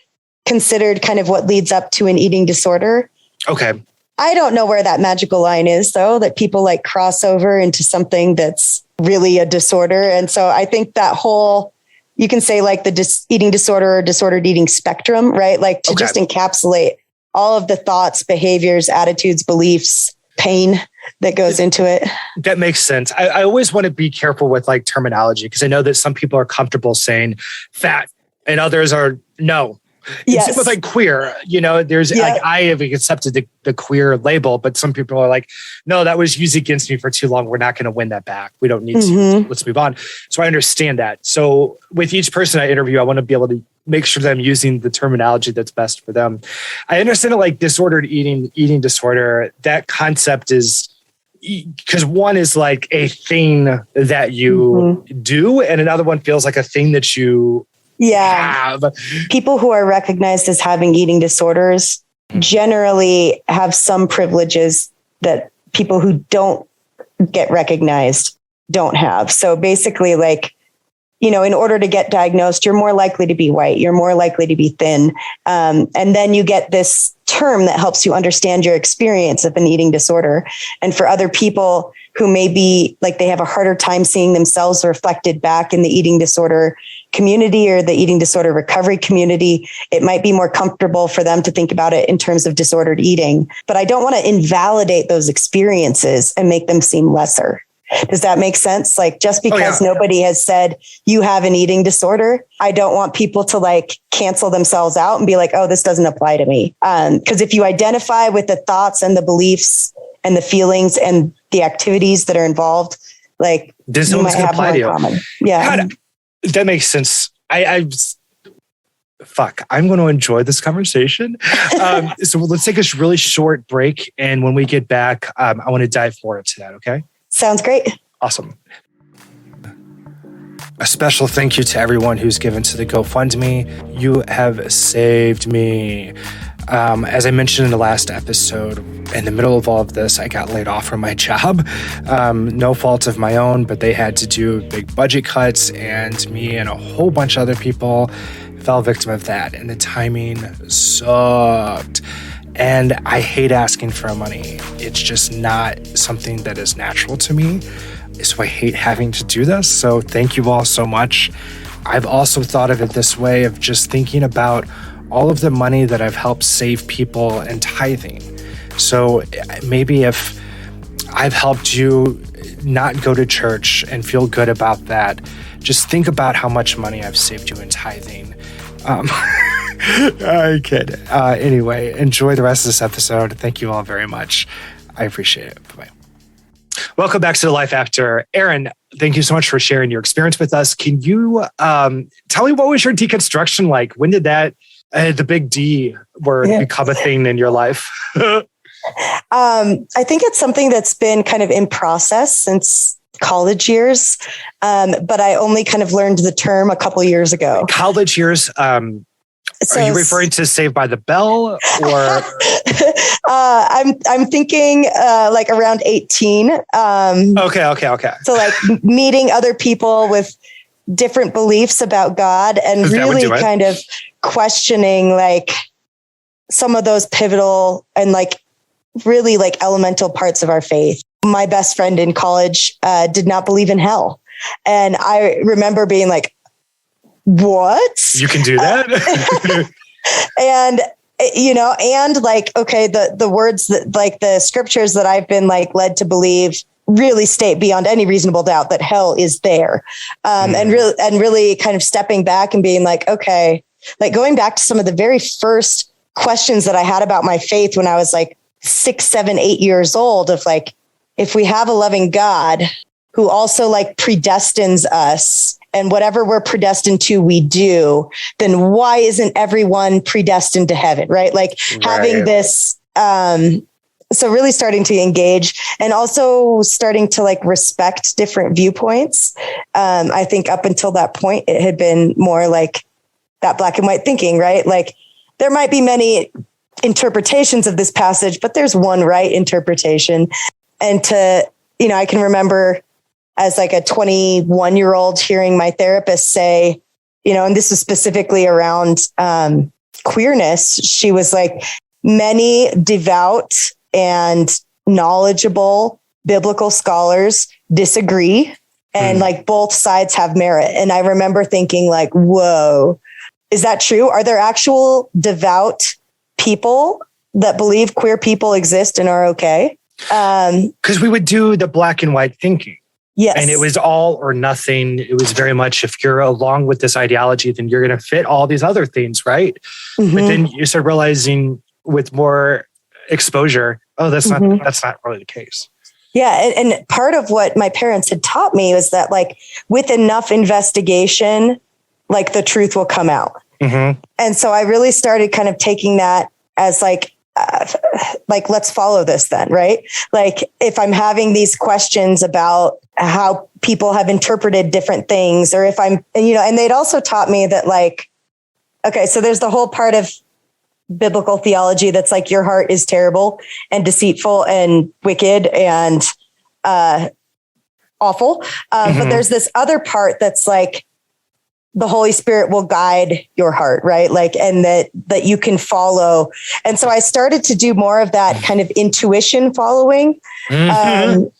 considered kind of what leads up to an eating disorder. Okay. I don't know where that magical line is, though, that people like cross over into something that's really a disorder. And so I think that whole, you can say like the eating disorder or disordered eating spectrum, right? Like to just encapsulate all of the thoughts, behaviors, attitudes, beliefs, pain that goes into it. That makes sense. I always want to be careful with like terminology, because I know that some people are comfortable saying fat and others are no. Yes. It's with like queer, there's like, I have accepted the queer label, but some people are like, no, that was used against me for too long. We're not going to win that back. We don't need to. Let's move on. So I understand that. So with each person I interview, I want to be able to make sure that I'm using the terminology that's best for them. I understand that like disordered eating disorder, that concept is, because one is like a thing that you do, and another one feels like a thing that you have. People who are recognized as having eating disorders generally have some privileges that people who don't get recognized don't have. So basically, like, in order to get diagnosed, you're more likely to be white, you're more likely to be thin. And then you get this term that helps you understand your experience of an eating disorder. And for other people who may be like, they have a harder time seeing themselves reflected back in the eating disorder community or the eating disorder recovery community, it might be more comfortable for them to think about it in terms of disordered eating. But I don't want to invalidate those experiences and make them seem lesser. Does that make sense? Like, just because nobody has said you have an eating disorder, I don't want people to like cancel themselves out and be like, oh, this doesn't apply to me. Because if you identify with the thoughts and the beliefs and the feelings and the activities that are involved, like, this you might have more in common. Yeah. God, that makes sense. I'm going to enjoy this conversation. So let's take a really short break. And when we get back, I want to dive more into that. Okay. Sounds great. Awesome. A special thank you to everyone who's given to the GoFundMe. You have saved me. As I mentioned in the last episode, in the middle of all of this, I got laid off from my job. No fault of my own, but they had to do big budget cuts, and me and a whole bunch of other people fell victim of that. And the timing sucked. And I hate asking for money. It's just not something that is natural to me. So I hate having to do this. So thank you all so much. I've also thought of it this way of just thinking about all of the money that I've helped save people in tithing. So maybe if I've helped you not go to church and feel good about that, just think about how much money I've saved you in tithing. I kid. Anyway, enjoy the rest of this episode. Thank you all very much. I appreciate it. Bye-bye. Welcome back to the Life After. Erin, thank you so much for sharing your experience with us. Can you tell me, what was your deconstruction like? When did that, the big D word, become a thing in your life? I think it's something that's been kind of in process since college years. But I only kind of learned the term a couple years ago. College years. So, are you referring to Saved by the Bell, or? I'm thinking like around 18. Okay. So like meeting other people with different beliefs about God and really kind of questioning like some of those pivotal and like really like elemental parts of our faith. My best friend in college did not believe in hell. And I remember being like, what? You can do that? And, and like, okay, the words that like the scriptures that I've been like led to believe really state beyond any reasonable doubt that hell is there. And really kind of stepping back and being like, okay, like going back to some of the very first questions that I had about my faith when I was like 6, 7, 8 years old, of like, if we have a loving God who also like predestines us, and whatever we're predestined to, we do, then why isn't everyone predestined to heaven? Right. Like having this, so really starting to engage and also starting to like respect different viewpoints. I think up until that point, it had been more like that black and white thinking, right? Like there might be many interpretations of this passage, but there's one right interpretation. And I can remember as like a 21-year-old hearing my therapist say, and this was specifically around queerness. She was like, many devout and knowledgeable biblical scholars disagree, and like both sides have merit. And I remember thinking like, whoa, is that true? Are there actual devout people that believe queer people exist and are okay? Because we would do the black and white thinking. Yes. And it was all or nothing. It was very much, if you're along with this ideology, then you're going to fit all these other things, right? Mm-hmm. But then you start realizing with more exposure, that's not really the case. Yeah. And part of what my parents had taught me was that like with enough investigation, like the truth will come out. Mm-hmm. And so I really started kind of taking that as like, let's follow this then, right? Like if I'm having these questions about how people have interpreted different things, or if I'm, and they'd also taught me that like, okay, so there's the whole part of biblical theology that's like your heart is terrible and deceitful and wicked and awful. But there's this other part that's like, the Holy Spirit will guide your heart, right? Like, and that you can follow. And so I started to do more of that kind of intuition following, and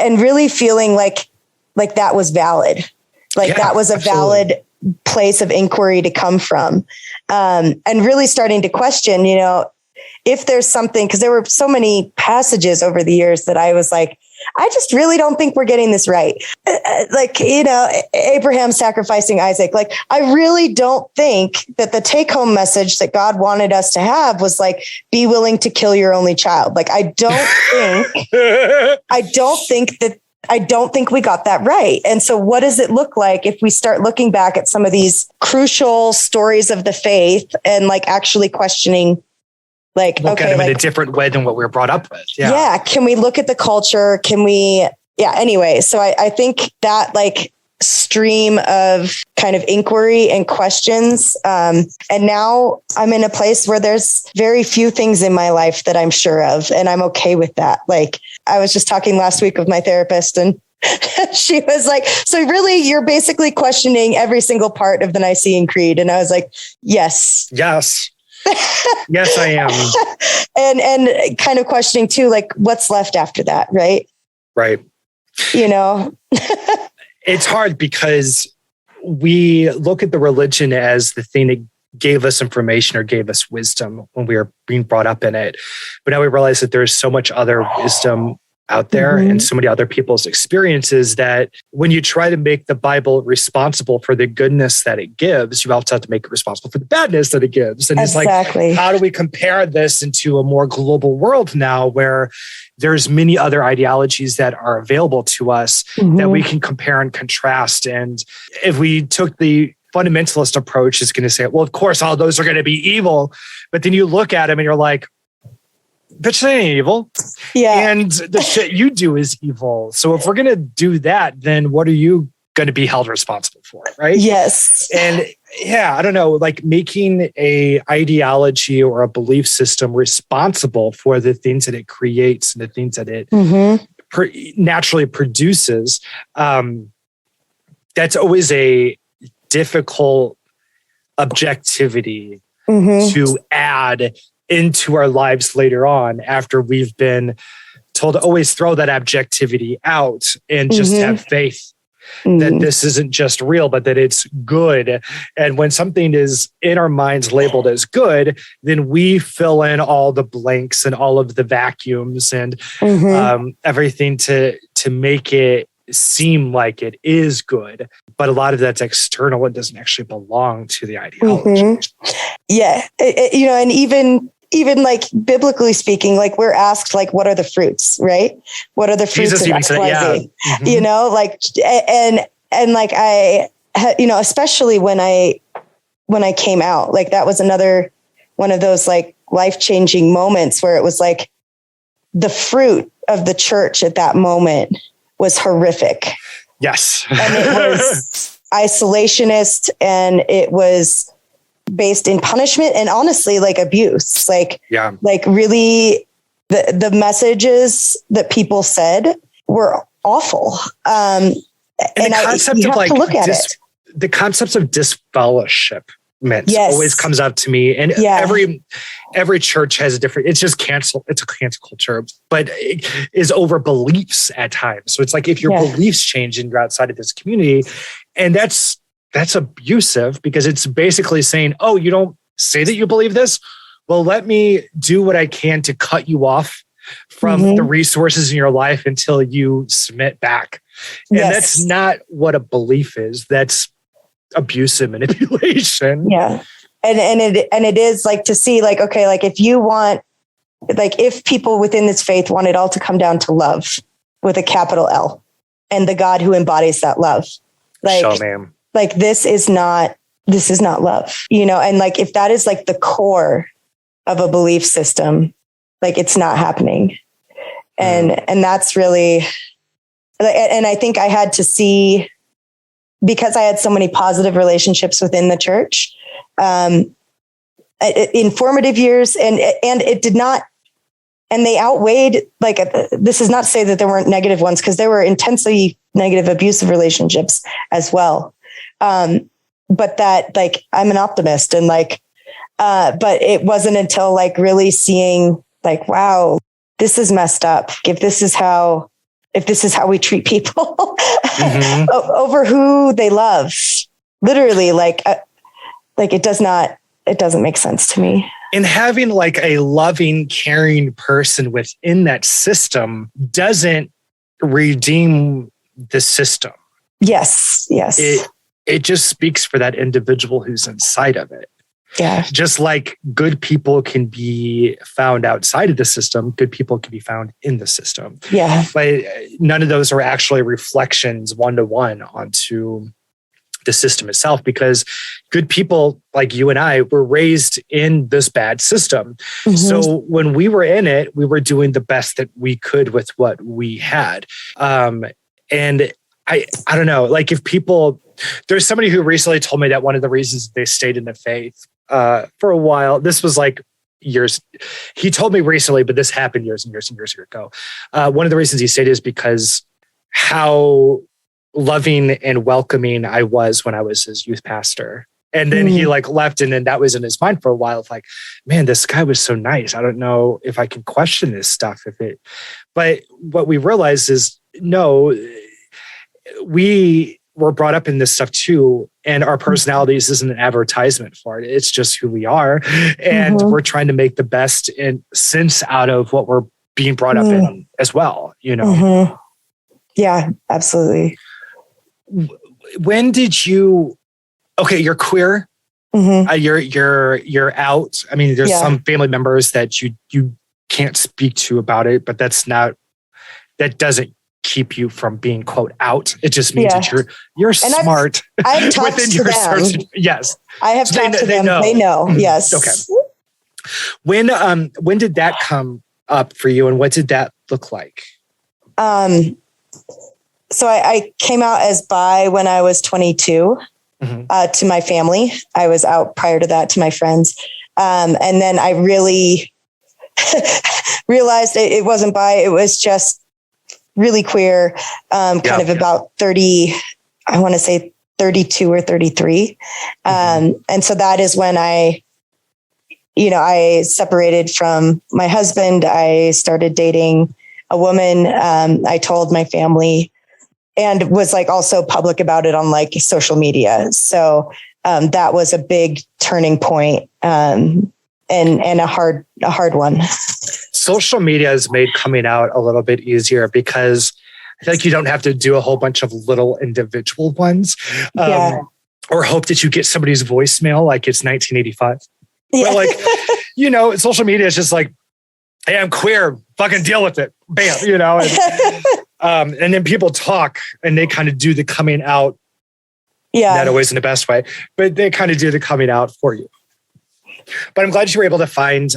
really feeling like that was valid. Like that was a valid place of inquiry to come from. And really starting to question, if there's something, because there were so many passages over the years that I was like, I just really don't think we're getting this right. Like, Abraham sacrificing Isaac. Like, I really don't think that the take home message that God wanted us to have was like, be willing to kill your only child. Like, I don't think we got that right. And so what does it look like if we start looking back at some of these crucial stories of the faith and like actually questioning, like, look at them in a different way than what we were brought up with. Yeah. Can we look at the culture? Anyway. So I think that like stream of kind of inquiry and questions. And now I'm in a place where there's very few things in my life that I'm sure of, and I'm okay with that. Like I was just talking last week with my therapist, and she was like, so really you're basically questioning every single part of the Nicene Creed. And I was like, yes. Yes, I am. And kind of questioning too, like what's left after that, right? Right. It's hard because we look at the religion as the thing that gave us information or gave us wisdom when we were being brought up in it. But now we realize that there's so much other wisdom out there and so many other people's experiences that when you try to make the Bible responsible for the goodness that it gives, you also have to make it responsible for the badness that it gives. And Exactly. it's like, how do we compare this into a more global world now where there's many other ideologies that are available to us that we can compare and contrast? And if we took the fundamentalist approach, is going to say, well, of course, all those are going to be evil. But then you look at them and you're like, bitch, they ain't evil. Yeah. And the shit you do is evil. So if we're going to do that, then what are you going to be held responsible for? Right. Yes. And yeah, I don't know, like making a ideology or a belief system responsible for the things that it creates and the things that it naturally produces. That's always a difficult objectivity to add into our lives later on after we've been told to always throw that objectivity out and just have faith that this isn't just real, but that it's good. And when something is in our minds labeled as good, then we fill in all the blanks and all of the vacuums and everything to make it seem like it is good. But a lot of that's external. It doesn't actually belong to the ideology. Yeah. And even like biblically speaking, like we're asked, like, what are the fruits, right? What are the fruits Jesus of even said, and like especially when I came out, like that was another one of those like life-changing moments where it was like the fruit of the church at that moment was horrific. Yes. And it was isolationist and it was based in punishment and honestly like abuse, like really the messages that people said were awful. And the concept of like the concepts of disfellowship always comes up to me. And every church has a different, it's just cancel. It's a cancel culture, but it is over beliefs at times. So it's like, if your beliefs change and you're outside of this community, and that's abusive because it's basically saying, oh, you don't say that you believe this. Well, let me do what I can to cut you off from the resources in your life until you submit back. And that's not what a belief is. That's abuse and manipulation. Yeah. And it is like to see like, okay, like if you want, like if people within this faith want it all to come down to love with a capital L and the God who embodies that love, like this is not love, and like, if that is like the core of a belief system, like it's not happening. And that's really, and I think I had to see, because I had so many positive relationships within the church, in formative years, and it did not, and they outweighed, like, this is not to say that there weren't negative ones, because there were intensely negative, abusive relationships as well. But that, like, I'm an optimist, and like, but it wasn't until like really seeing like, wow, this is messed up. If this is how we treat people over who they love, literally, like it doesn't make sense to me. And having like a loving, caring person within that system doesn't redeem the system. Yes. It just speaks for that individual who's inside of it. Yeah. Just like good people can be found outside of the system, good people can be found in the system. Yeah. But none of those are actually reflections one-to-one onto the system itself, because good people like you and I were raised in this bad system. So when we were in it, we were doing the best that we could with what we had. And I don't know, like if people, there's somebody who recently told me that one of the reasons they stayed in the faith for a while, this was like years, he told me recently, but this happened years and years and years ago. One of the reasons he stayed is because how loving and welcoming I was when I was his youth pastor. And then he like left, and then that was in his mind for a while of like, man, this guy was so nice. I don't know if I can question this stuff. But what we realized is, no, we were brought up in this stuff too. And our personalities isn't an advertisement for it. It's just who we are. And we're trying to make the best sense out of what we're being brought up in as well, you know? Mm-hmm. Yeah, absolutely. When did you, okay, you're queer. Mm-hmm. You're out. I mean, there's Yeah. some family members that you can't speak to about it, but that doesn't keep you from being quote out. It just means that you're smart. I've talked to them. Yes. I have talked to them. They know. Yes. Okay. When did that come up for you, and what did that look like? So I came out as bi when I was 22 to my family. I was out prior to that to my friends. And then I really realized it wasn't bi. It was just really queer, kind of about 30, I want to say 32 or 33. And so that is when I separated from my husband. I started dating a woman. I told my family and was like also public about it on like social media. So that was a big turning point, and a hard one. Social media has made coming out a little bit easier because I feel like you don't have to do a whole bunch of little individual ones, or hope that you get somebody's voicemail like it's 1985. Yeah. But like, social media is just like, hey, I'm queer, fucking deal with it. Bam, and then people talk and they kind of do the coming out. Yeah. Not always in the best way, but they kind of do the coming out for you. But I'm glad you were able to find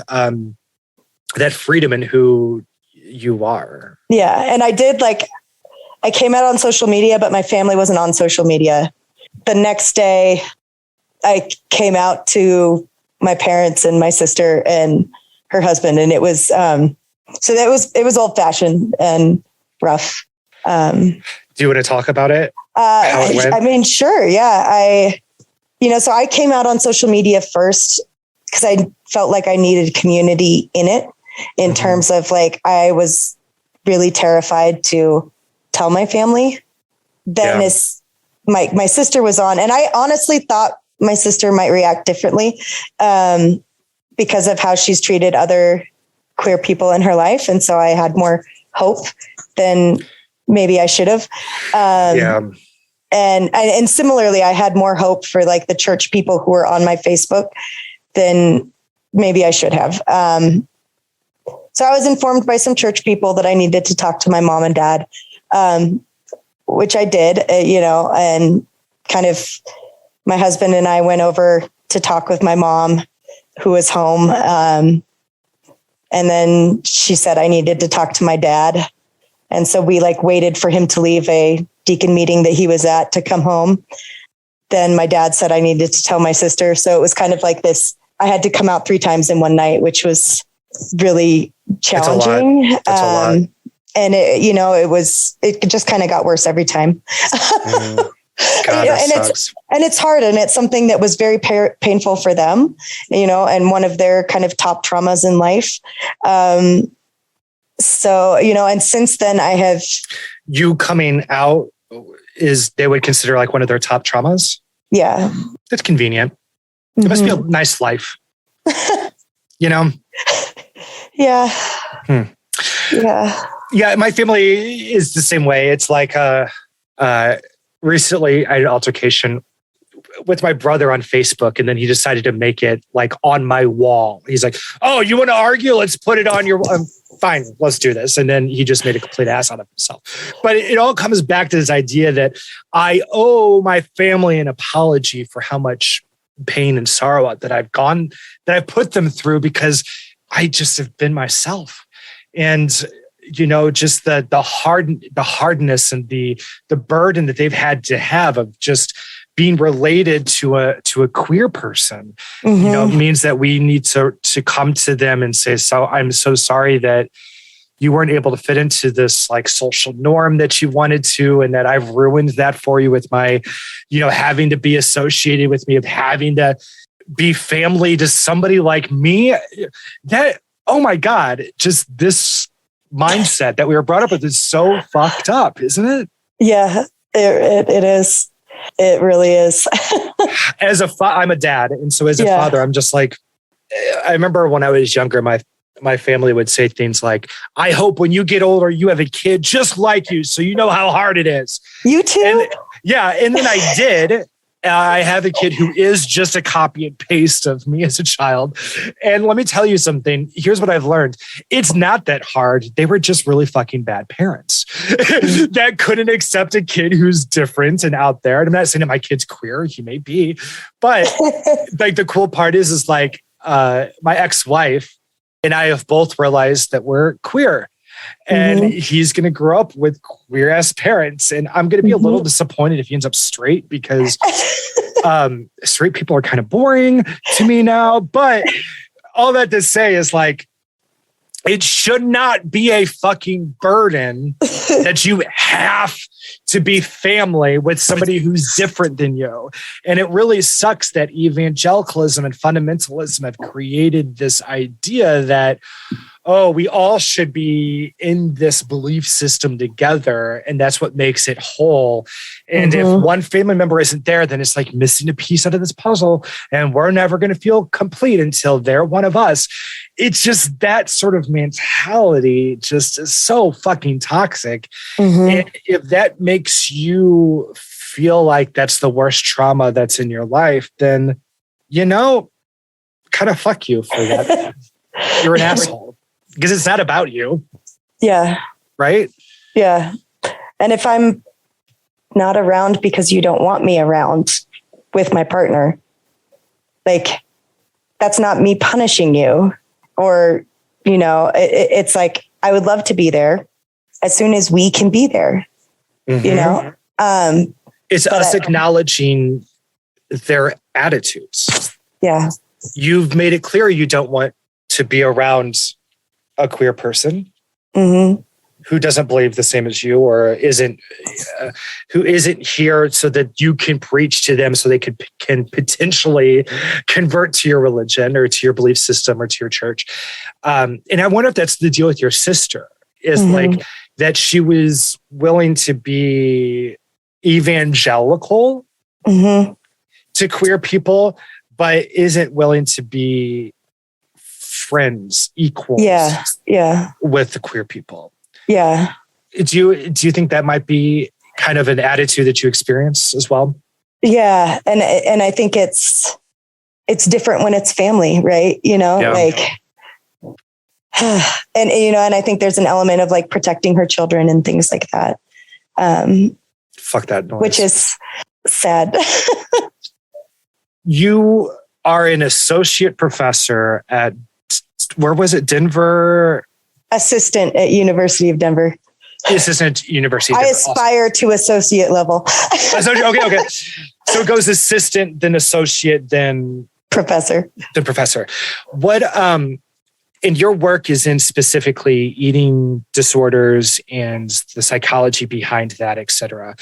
that freedom in who you are. Yeah. And I did I came out on social media, but my family wasn't on social media. The next day I came out to my parents and my sister and her husband. And it was, it was old fashioned and rough. Do you want to talk about it? How it went? I mean, sure. Yeah. So I came out on social media first because I felt like I needed community in it in terms of I was really terrified to tell my family. Then as my sister was on, and I honestly thought my sister might react differently because of how she's treated other queer people in her life. And so I had more hope than maybe I should have. And similarly, I had more hope for the church people who were on my Facebook than maybe I should have. So I was informed by some church people that I needed to talk to my mom and dad, which I did, and kind of my husband and I went over to talk with my mom who was home. And then she said I needed to talk to my dad. And so we waited for him to leave a deacon meeting that he was at to come home. Then my dad said I needed to tell my sister. So it was kind of like this. I had to come out 3 times in one night, which was really challenging. That's a lot. And it just kind of got worse every time. God, it's hard. And it's something that was very painful for them, and one of their kind of top traumas in life. So, and since then I have. You coming out they would consider one of their top traumas? Yeah. That's convenient. It must be a nice life. Yeah. Yeah. Yeah. My family is the same way. It's recently I had an altercation with my brother on Facebook, and then he decided to make it on my wall. He's like, oh, you want to argue? Let's put it on your fine, let's do this. And then he just made a complete ass out of himself. But it all comes back to this idea that I owe my family an apology for how much pain and sorrow that I've put them through, because I just have been myself. And just the hardness and the burden that they've had to have of just being related to a queer person, means that we need to come to them and say, so I'm so sorry that you weren't able to fit into this social norm that you wanted to, and that I've ruined that for you with my, having to be associated with me, of having to be family to somebody like me. That, oh my God, just this mindset that we were brought up with is so fucked up, isn't it? Yeah, it is. It really is. I'm a dad. And so as a father, I'm just I remember when I was younger, my family would say things like, I hope when you get older, you have a kid just like you, so you know how hard it is. You too? And, yeah. And then I did. I have a kid who is just a copy and paste of me as a child. And let me tell you something. Here's what I've learned. It's not that hard. They were just really fucking bad parents that couldn't accept a kid who's different and out there. And I'm not saying that my kid's queer. He may be. But like the cool part is like my ex-wife and I have both realized that we're queer. And he's going to grow up with queer ass parents. And I'm going to be a little disappointed if he ends up straight because straight people are kind of boring to me now. But all that to say is like, it should not be a fucking burden that you have to be family with somebody who's different than you. And it really sucks that evangelicalism and fundamentalism have created this idea that, oh, we all should be in this belief system together. And that's what makes it whole. And if one family member isn't there, then it's like missing a piece out of this puzzle. And we're never going to feel complete until they're one of us. It's just that sort of mentality just is so fucking toxic. And if that makes you feel like that's the worst trauma that's in your life, then, you know, kind of fuck you for that. You're an asshole. Because it's not about you. Yeah. Right? Yeah. And if I'm not around because you don't want me around with my partner, like, that's not me punishing you. Or, you know, it's like, I would love to be there as soon as we can be there, you know? It's us acknowledging their attitudes. Yeah. You've made it clear you don't want to be around a queer person who doesn't believe the same as you or who isn't here so that you can preach to them so they can potentially convert to your religion or to your belief system or to your church. And I wonder if that's the deal with your sister is like that she was willing to be evangelical to queer people, but isn't willing to be friends, equals with the queer people. Yeah. Do you think that might be kind of an attitude that you experience as well? Yeah. And I think it's different when it's family, right? You know, like, and, you know, and I think there's an element of like protecting her children and things like that. Fuck that noise. Which is sad. You are an associate professor at, where was it? Denver? Assistant at University of Denver. Assistant University of Denver. I Denver. aspire to associate level. Okay. So it goes assistant, then associate, then professor. Then professor. What and your work is in specifically eating disorders and the psychology behind that, et cetera.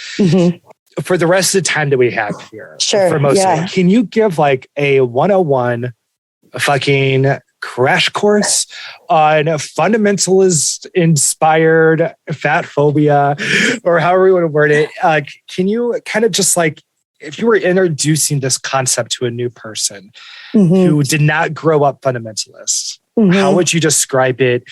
For the rest of the time that we have here, sure, for most of it, can you give like a 101 fucking crash course on fundamentalist inspired fat phobia or however you want to word it? Can you kind of just like, if you were introducing this concept to a new person who did not grow up fundamentalist, how would you describe it?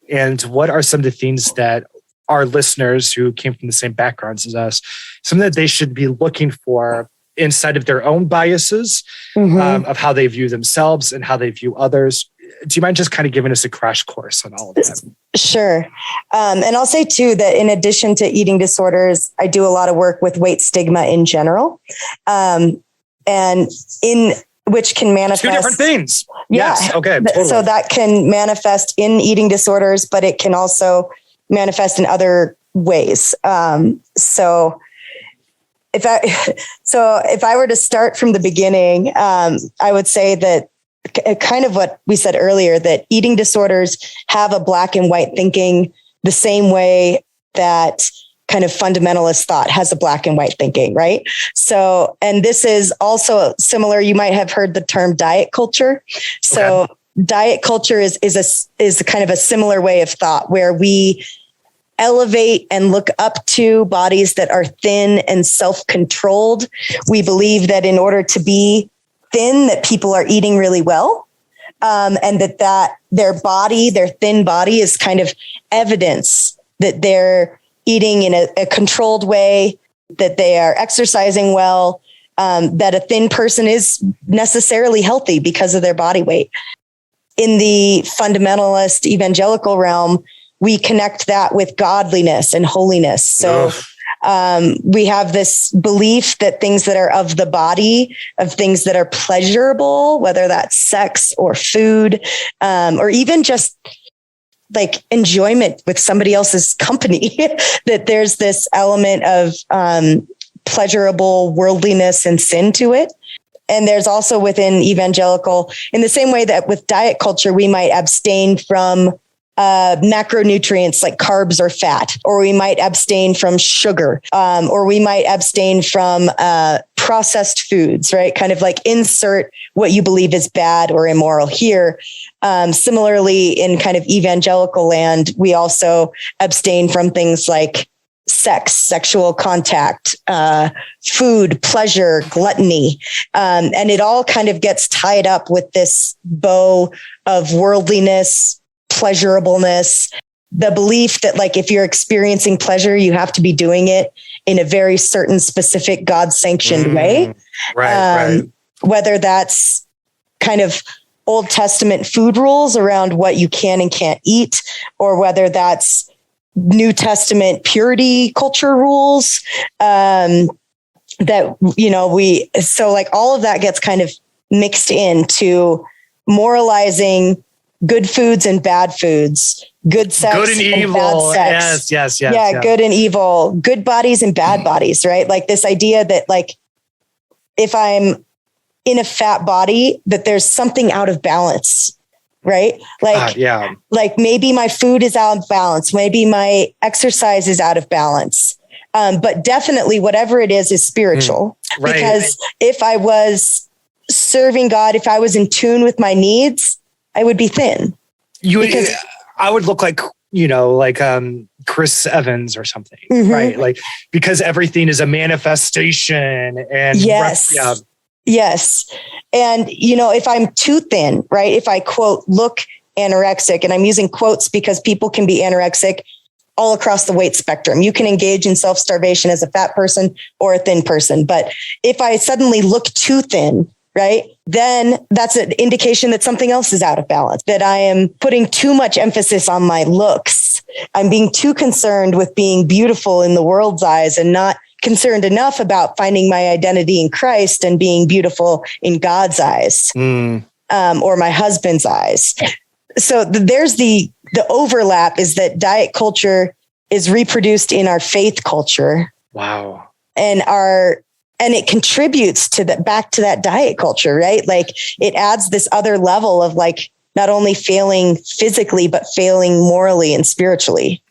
And what are some of the things that our listeners who came from the same backgrounds as us, something that they should be looking for inside of their own biases of how they view themselves and how they view others? Do you mind just kind of giving us a crash course on all of that? Sure. And I'll say too, that in addition to eating disorders, I do a lot of work with weight stigma in general. And in which can manifest two different things. Yeah. Yes. Okay. Totally. So that can manifest in eating disorders, but it can also manifest in other ways. So if I were to start from the beginning, I would say that kind of what we said earlier, that eating disorders have a black and white thinking the same way that kind of fundamentalist thought has a black and white thinking, right? So, and this is also similar. You might have heard the term diet culture. So diet culture is kind of a similar way of thought where we elevate and look up to bodies that are thin and self-controlled. We believe that in order to be thin, that people are eating really well. And that their body, their thin body, is kind of evidence that they're eating in a controlled way, that they are exercising well, that a thin person is necessarily healthy because of their body weight. In the fundamentalist evangelical realm, we connect that with godliness and holiness. So we have this belief that things that are of the body, of things that are pleasurable, whether that's sex or food, or even just like enjoyment with somebody else's company, that there's this element of pleasurable worldliness and sin to it. And there's also within evangelical, in the same way that with diet culture, we might abstain from macronutrients like carbs or fat, or we might abstain from sugar, or we might abstain from processed foods, right? Kind of like insert what you believe is bad or immoral here. Similarly, in kind of evangelical land, we also abstain from things like sex, sexual contact, food, pleasure, gluttony. And it all kind of gets tied up with this bow of worldliness, pleasurableness, the belief that like, if you're experiencing pleasure, you have to be doing it in a very certain specific God-sanctioned way. Right. Whether that's kind of Old Testament food rules around what you can and can't eat, or whether that's New Testament purity culture rules, that, you know, so like all of that gets kind of mixed into moralizing good foods and bad foods, good sex, good and evil. Bad sex. Yes. Yeah. Good and evil, good bodies and bad bodies, right? Like this idea that like, if I'm in a fat body, that there's something out of balance. Right? Like, like maybe my food is out of balance. Maybe my exercise is out of balance. But definitely whatever it is spiritual. Right. Because if I was serving God, if I was in tune with my needs, I would be thin. I would look like, you know, like Chris Evans or something, right? Like, because everything is a manifestation and Yes. And, you know, if I'm too thin, right? If I quote, look anorexic, and I'm using quotes because people can be anorexic all across the weight spectrum. You can engage in self-starvation as a fat person or a thin person. But if I suddenly look too thin, right, then that's an indication that something else is out of balance, that I am putting too much emphasis on my looks. I'm being too concerned with being beautiful in the world's eyes and not concerned enough about finding my identity in Christ and being beautiful in God's eyes, or my husband's eyes. So there's the overlap is that diet culture is reproduced in our faith culture. Wow. And it contributes to that, back to that diet culture, right? Like it adds this other level of like, not only failing physically, but failing morally and spiritually.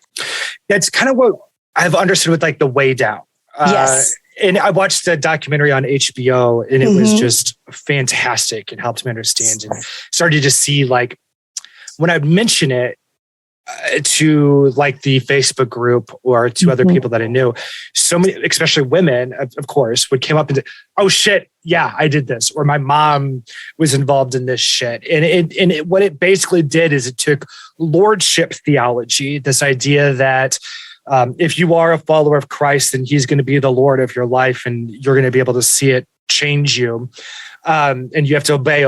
That's kind of what I've understood with like the way down. Yes. And I watched the documentary on HBO and it was just fantastic. It helped me understand and started to see like when I mention it to like the Facebook group or to other people that I knew, so many, especially women, of course, would come up and say, oh shit, yeah, I did this. Or my mom was involved in this shit. And what it basically did is it took lordship theology, this idea that if you are a follower of Christ, then he's going to be the Lord of your life and you're going to be able to see it change you. And you have to obey.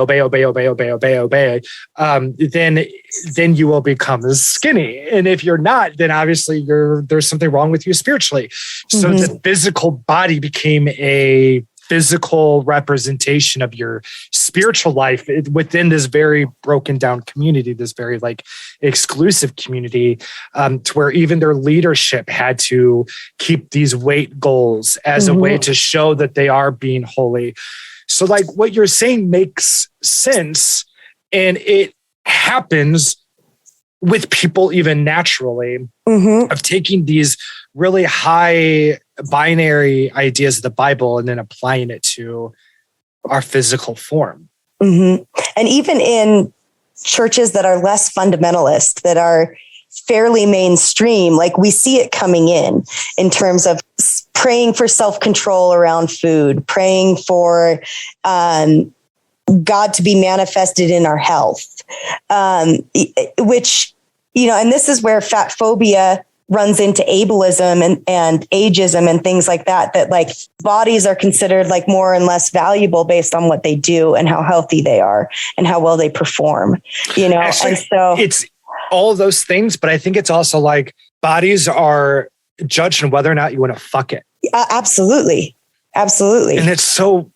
Then you will become skinny. And if you're not, then obviously there's something wrong with you spiritually. So the physical body became a physical representation of your spiritual life within this very broken down community, this very like exclusive community, to where even their leadership had to keep these weight goals as a way to show that they are being holy. So like what you're saying makes sense, and it happens with people even naturally of taking these really high binary ideas of the Bible and then applying it to our physical form. And even in churches that are less fundamentalist, that are fairly mainstream, like we see it coming in terms of praying for self-control around food, praying for God to be manifested in our health, which, and this is where fat phobia runs into ableism and ageism and things like that like bodies are considered like more and less valuable based on what they do and how healthy they are and how well they perform, Actually, and so it's all of those things, but I think it's also like bodies are judged on whether or not you want to fuck it. Absolutely. And it's so,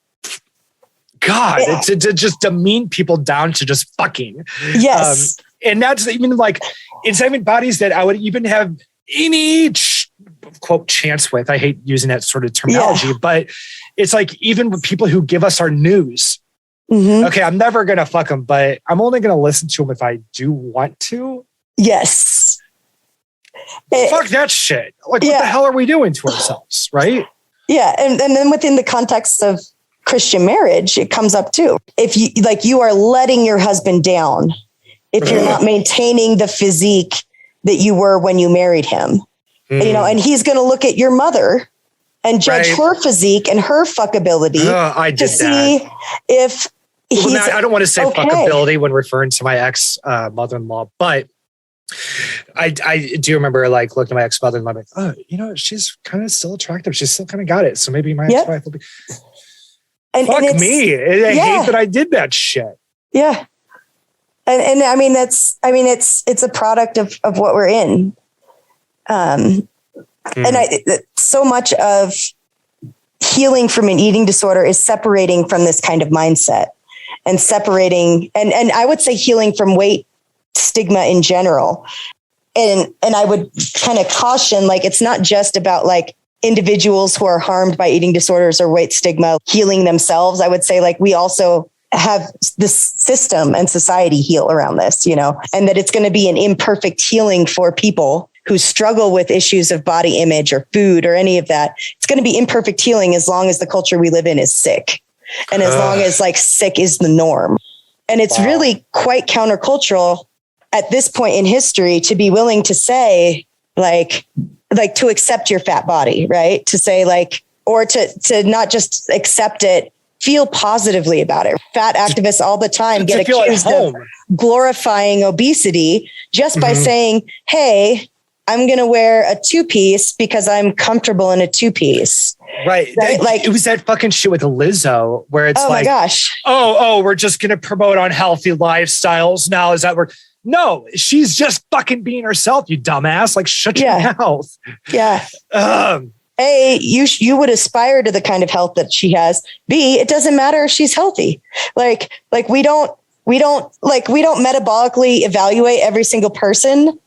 God, it's to just demean people down to just fucking. Yes. And that's even like, it's even bodies that I would even have any quote chance with. I hate using that sort of terminology, but it's like even with people who give us our news. Mm-hmm. Okay, I'm never going to fuck them, but I'm only going to listen to them if I do want to. Yes. Fuck that shit. Like, what the hell are we doing to ourselves, right? Yeah, and then within the context of Christian marriage, it comes up too. If you are letting your husband down, if you're not maintaining the physique that you were when you married him, and he's going to look at your mother and judge her physique and her fuckability to see if he's I don't want to say fuckability when referring to my ex mother-in-law, but I do remember like looking at my ex mother-in-law like, oh, she's kind of still attractive. She's still kind of got it. So maybe my ex-wife will be. Fuck me. I hate that I did that shit. Yeah. And I mean, it's a product of what we're in. And so much of healing from an eating disorder is separating from this kind of mindset and separating, and I would say healing from weight stigma in general. And I would kind of caution, like, it's not just about like individuals who are harmed by eating disorders or weight stigma healing themselves. I would say like we also have this system and society heal around this, and that it's going to be an imperfect healing for people who struggle with issues of body image or food or any of that. It's going to be imperfect healing as long as the culture we live in is sick. And as long as like sick is the norm. And it's really quite countercultural at this point in history to be willing to say like to accept your fat body, right? To say like, or to not just accept it, feel positively about it. Fat activists all the time get accused of glorifying obesity just by saying, hey, I'm going to wear a 2-piece because I'm comfortable in a 2-piece. Right. Like it was that fucking shit with Lizzo where it's my gosh. Oh, we're just going to promote unhealthy lifestyles now. Is that no, she's just fucking being herself, you dumbass. Like shut your mouth. Yeah. A, you would aspire to the kind of health that she has. B, it doesn't matter if she's healthy. Like we don't metabolically evaluate every single person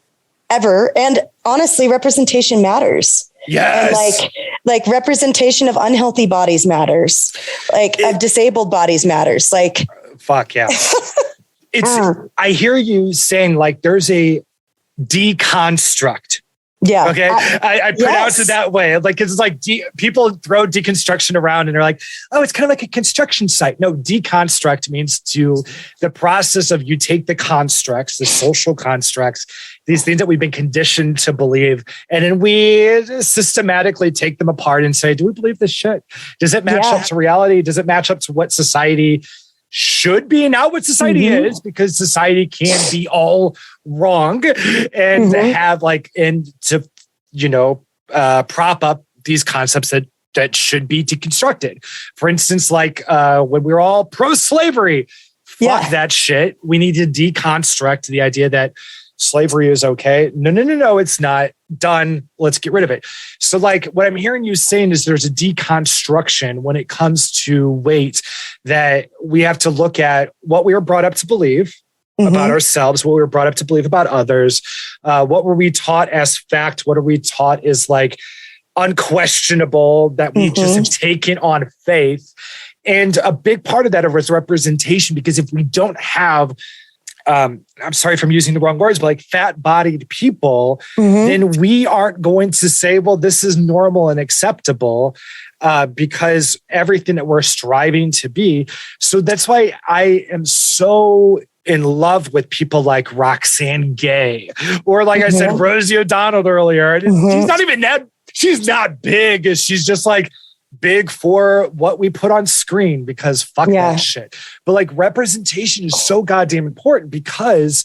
ever. And honestly, representation matters. Yes. And like representation of unhealthy bodies matters. Like of disabled bodies matters. Like fuck yeah. I hear you saying like there's a deconstruct. Yeah. Okay. I pronounce it that way. Like, it's like people throw deconstruction around and they're like, oh, it's kind of like a construction site. No, deconstruct means the process of you take the constructs, the social constructs, these things that we've been conditioned to believe. And then we systematically take them apart and say, do we believe this shit? Does it match up to reality? Does it match up to what society should be, not what society is, because society can be all wrong and have prop up these concepts that should be deconstructed. For instance, like when we were all pro-slavery, fuck that shit. We need to deconstruct the idea that slavery is okay. No, it's not. Done. Let's get rid of it. So like what I'm hearing you saying is there's a deconstruction when it comes to weight, that we have to look at what we were brought up to believe about ourselves, what we were brought up to believe about others, what were we taught as fact, what are we taught is like unquestionable that we just have taken on faith. And a big part of that is representation, because if we don't have I'm sorry if I'm using the wrong words, but like fat-bodied people, then we aren't going to say, well, this is normal and acceptable because everything that we're striving to be. So that's why I am so in love with people like Roxanne Gay, or like I said, Rosie O'Donnell earlier. She's not even that, she's not big. She's just like, big for what we put on screen because fuck that shit. But like representation is so goddamn important because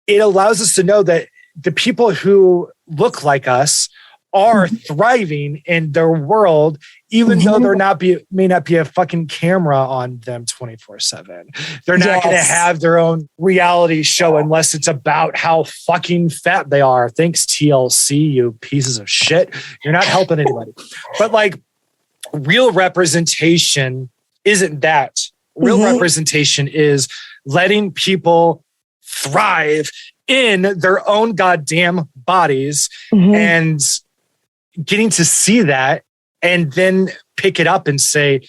it allows us to know that the people who look like us are thriving in their world, even though may not be a fucking camera on them 24/7. They're not going to have their own reality show unless it's about how fucking fat they are. Thanks, TLC, you pieces of shit. You're not helping anybody. But like real representation isn't that. Real representation is letting people thrive in their own goddamn bodies and getting to see that and then pick it up and say,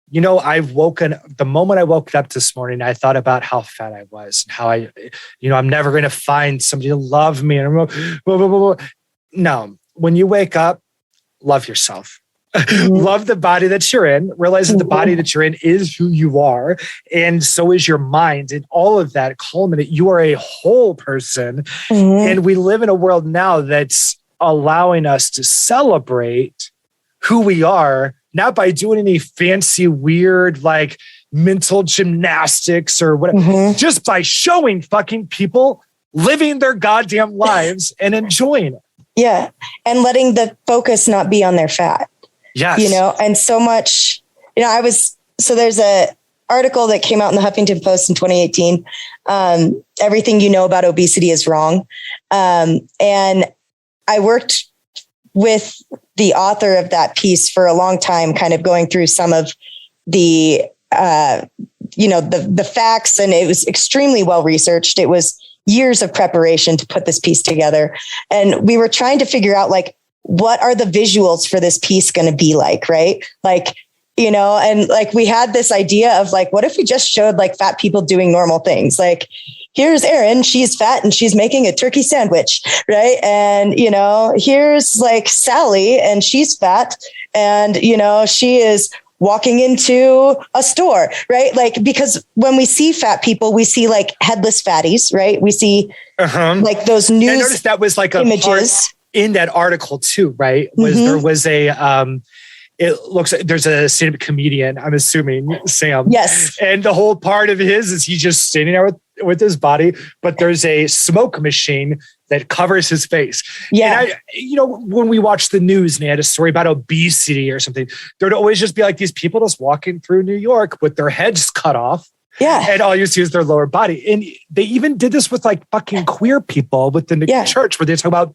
you know, the moment I woke up this morning, I thought about how fat I was and how I'm never going to find somebody to love me. And blah, blah, blah, blah. No, when you wake up, love yourself. Love the body that you're in, realize that the body that you're in is who you are. And so is your mind, and all of that culminate. You are a whole person. And we live in a world now that's allowing us to celebrate who we are, not by doing any fancy, weird, like mental gymnastics or whatever, just by showing fucking people living their goddamn lives and enjoying it. Yeah. And letting the focus not be on their fat. Yes. You know, and so much, you know, there's a article that came out in the Huffington Post in 2018. Everything you know about obesity is wrong. And I worked with the author of that piece for a long time, kind of going through some of the, the facts, and it was extremely well researched. It was years of preparation to put this piece together. And we were trying to figure out, like, what are the visuals for this piece going to be like, right? Like, you know, and like we had this idea of like, what if we just showed like fat people doing normal things? Like, here's Erin, she's fat and she's making a turkey sandwich, right? And, you know, here's like Sally and she's fat and, you know, she is walking into a store, right? Like, because when we see fat people, we see like headless fatties, right? We see like those news. I noticed that was like images in that article too, right? There was it looks like there's a stand-up comedian, I'm assuming, Sam. Yes. And the whole part of his is he's just standing there with his body, but there's a smoke machine that covers his face. Yeah. And when we watch the news and they had a story about obesity or something, there'd always just be like these people just walking through New York with their heads cut off. Yeah. And all you see is their lower body. And they even did this with like fucking queer people within the church where they talk about,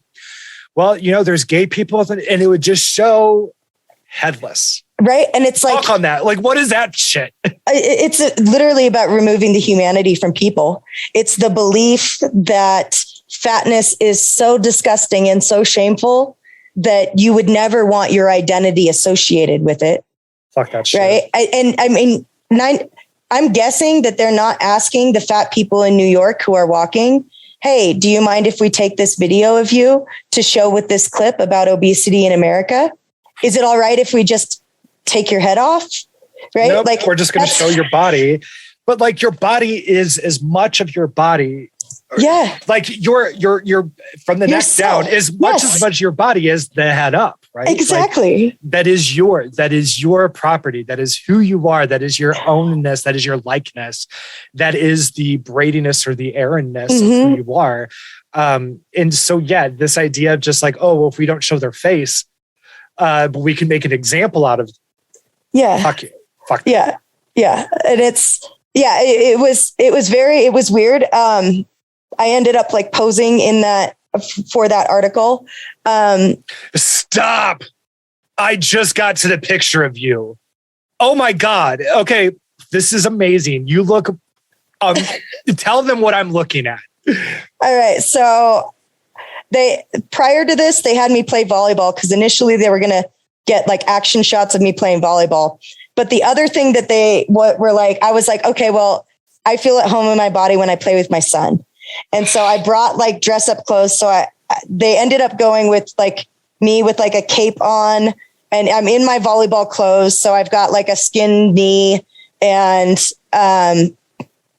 well, you know, there's gay people and it would just show headless. Right. And it's like, talk on that. Like, what is that shit? It's literally about removing the humanity from people. It's the belief that fatness is so disgusting and so shameful that you would never want your identity associated with it. Fuck that shit. Right. I'm guessing that they're not asking the fat people in New York who are walking, hey, do you mind if we take this video of you to show with this clip about obesity in America? Is it all right if we just take your head off? Right. Nope, like, we're just going to show your body, but like your body is as much of your body. Yeah. Like you're from the neck down as much as your body is the head up. Right. Exactly. Like, that is your property. That is who you are. That is your ownness. That is your likeness. That is the Bradiness or the Erinness of who you are. And so, this idea of just like, oh, well, if we don't show their face, but we can make an example out of. Yeah. Fuck you. Fuck. Yeah. Yeah. And it was weird. I ended up like posing in that for that article. Stop. I just got to the picture of you. Oh my God. Okay. This is amazing. You look, tell them what I'm looking at. All right. So prior to this, they had me play volleyball because initially they were going to get like action shots of me playing volleyball. But the other thing that I was like, okay, well, I feel at home in my body when I play with my son. And so I brought like dress up clothes. So they ended up going with like me with like a cape on, and I'm in my volleyball clothes. So I've got like a skin knee and I'm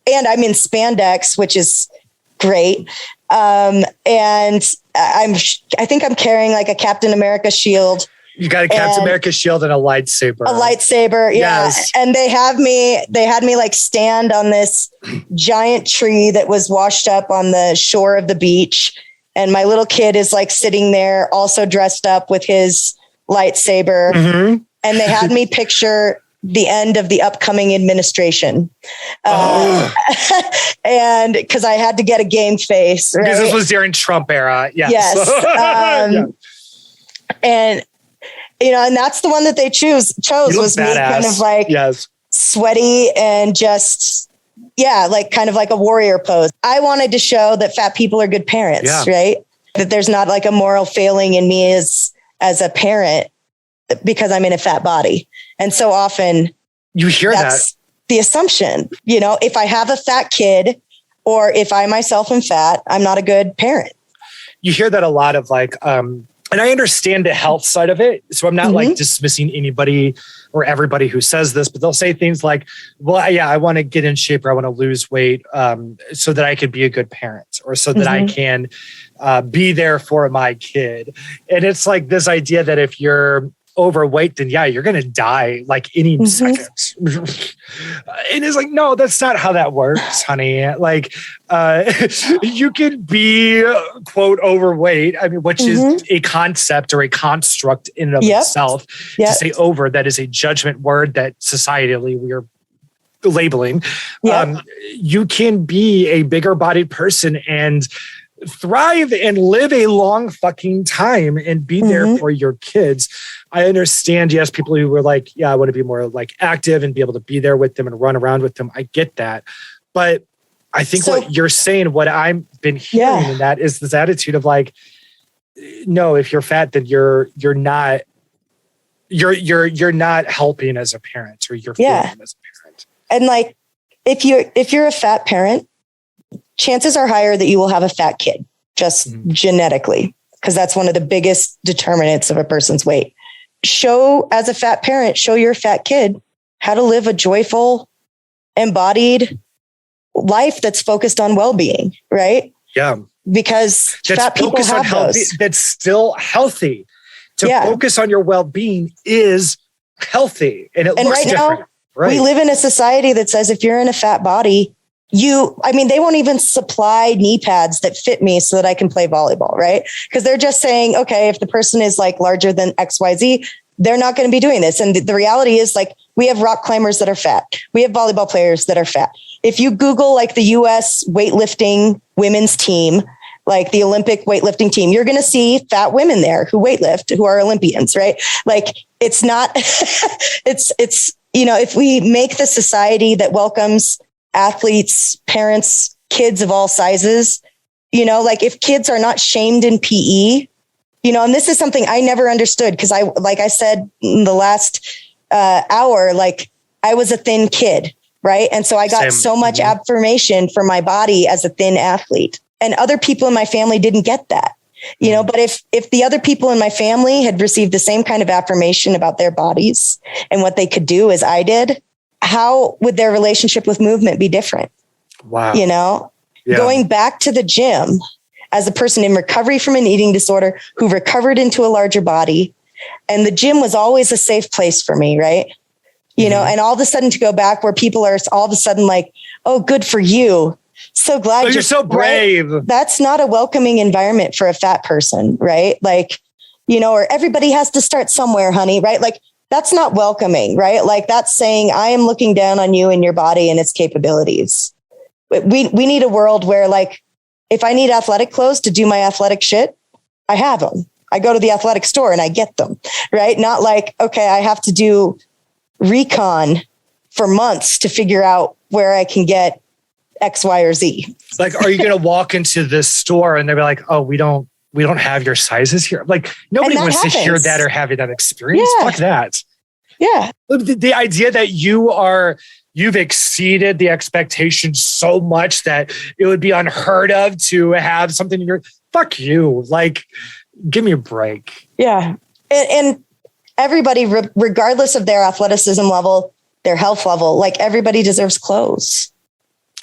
in spandex, which is great. And I think I'm carrying like a Captain America shield. You got a Captain America shield and a lightsaber. A lightsaber, yeah. Yes. And they had me like stand on this giant tree that was washed up on the shore of the beach. And my little kid is like sitting there also dressed up with his lightsaber. Mm-hmm. And they had me picture the end of the upcoming administration. And because I had to get a game face. Right? Because this was during Trump era. Yes. Yes. And, and that's the one that they chose was badass. Me kind of like sweaty and just, like kind of like a warrior pose. I wanted to show that fat people are good parents, right? That there's not like a moral failing in me as a parent because I'm in a fat body. And so often you hear that's the assumption, if I have a fat kid or if I myself am fat, I'm not a good parent. You hear that a lot of like, and I understand the health side of it. So I'm not like dismissing anybody or everybody who says this, but they'll say things like, well, yeah, I want to get in shape or I want to lose weight so that I could be a good parent or so that I can be there for my kid. And it's like this idea that if you're overweight, then you're going to die like any second. And it's like, no, that's not how that works, honey. Like you can be quote overweight. I mean, which is a concept or a construct in and of itself. To say over, that is a judgment word that societally we are labeling. You can be a bigger bodied person and thrive and live a long fucking time and be there for your kids. I understand, yes, people who were like, I want to be more like active and be able to be there with them and run around with them. I get that. But I think what you're saying, what I've been hearing in that is this attitude of like, no, if you're fat, then you're not helping as a parent or you're failing as a parent. And like, if you're a fat parent, chances are higher that you will have a fat kid just genetically, because that's one of the biggest determinants of a person's weight. As a fat parent, show your fat kid how to live a joyful, embodied life that's focused on well-being, right? Yeah. Because that's fat people have healthy, those. that's still healthy. To focus on your well-being is healthy. And looks right different. Now, we live in a society that says if you're in a fat body, they won't even supply knee pads that fit me so that I can play volleyball, right? Because they're just saying, okay, if the person is like larger than XYZ, they're not going to be doing this. And the reality is like, we have rock climbers that are fat. We have volleyball players that are fat. If you Google like the US weightlifting women's team, like the Olympic weightlifting team, you're going to see fat women there who weightlift, who are Olympians, right? Like it's not, it's, if we make the society that welcomes athletes, parents, kids of all sizes, like if kids are not shamed in PE, and this is something I never understood because like I said in the last hour, like I was a thin kid, right? And so I got so much affirmation for my body as a thin athlete, and other people in my family didn't get that, but if the other people in my family had received the same kind of affirmation about their bodies and what they could do as I did, how would their relationship with movement be different? Wow. Going back to the gym as a person in recovery from an eating disorder who recovered into a larger body. And the gym was always a safe place for me. Right. And all of a sudden to go back where people are all of a sudden like, oh, good for you. So glad you're so brave. Right? That's not a welcoming environment for a fat person. Right. Like, or everybody has to start somewhere, honey. Right. Like, that's not welcoming, right? Like that's saying I am looking down on you and your body and its capabilities. We need a world where like, if I need athletic clothes to do my athletic shit, I have them. I go to the athletic store and I get them, right? Not like, okay, I have to do recon for months to figure out where I can get X, Y, or Z. Like, are you going to walk into this store and they'll be like, oh, we don't have your sizes here. Like nobody wants to hear that or have that experience. Fuck that. Yeah. The idea that you've exceeded the expectations so much that it would be unheard of to have something in your, fuck you. Like, give me a break. Yeah. And everybody, regardless of their athleticism level, their health level, like everybody deserves clothes.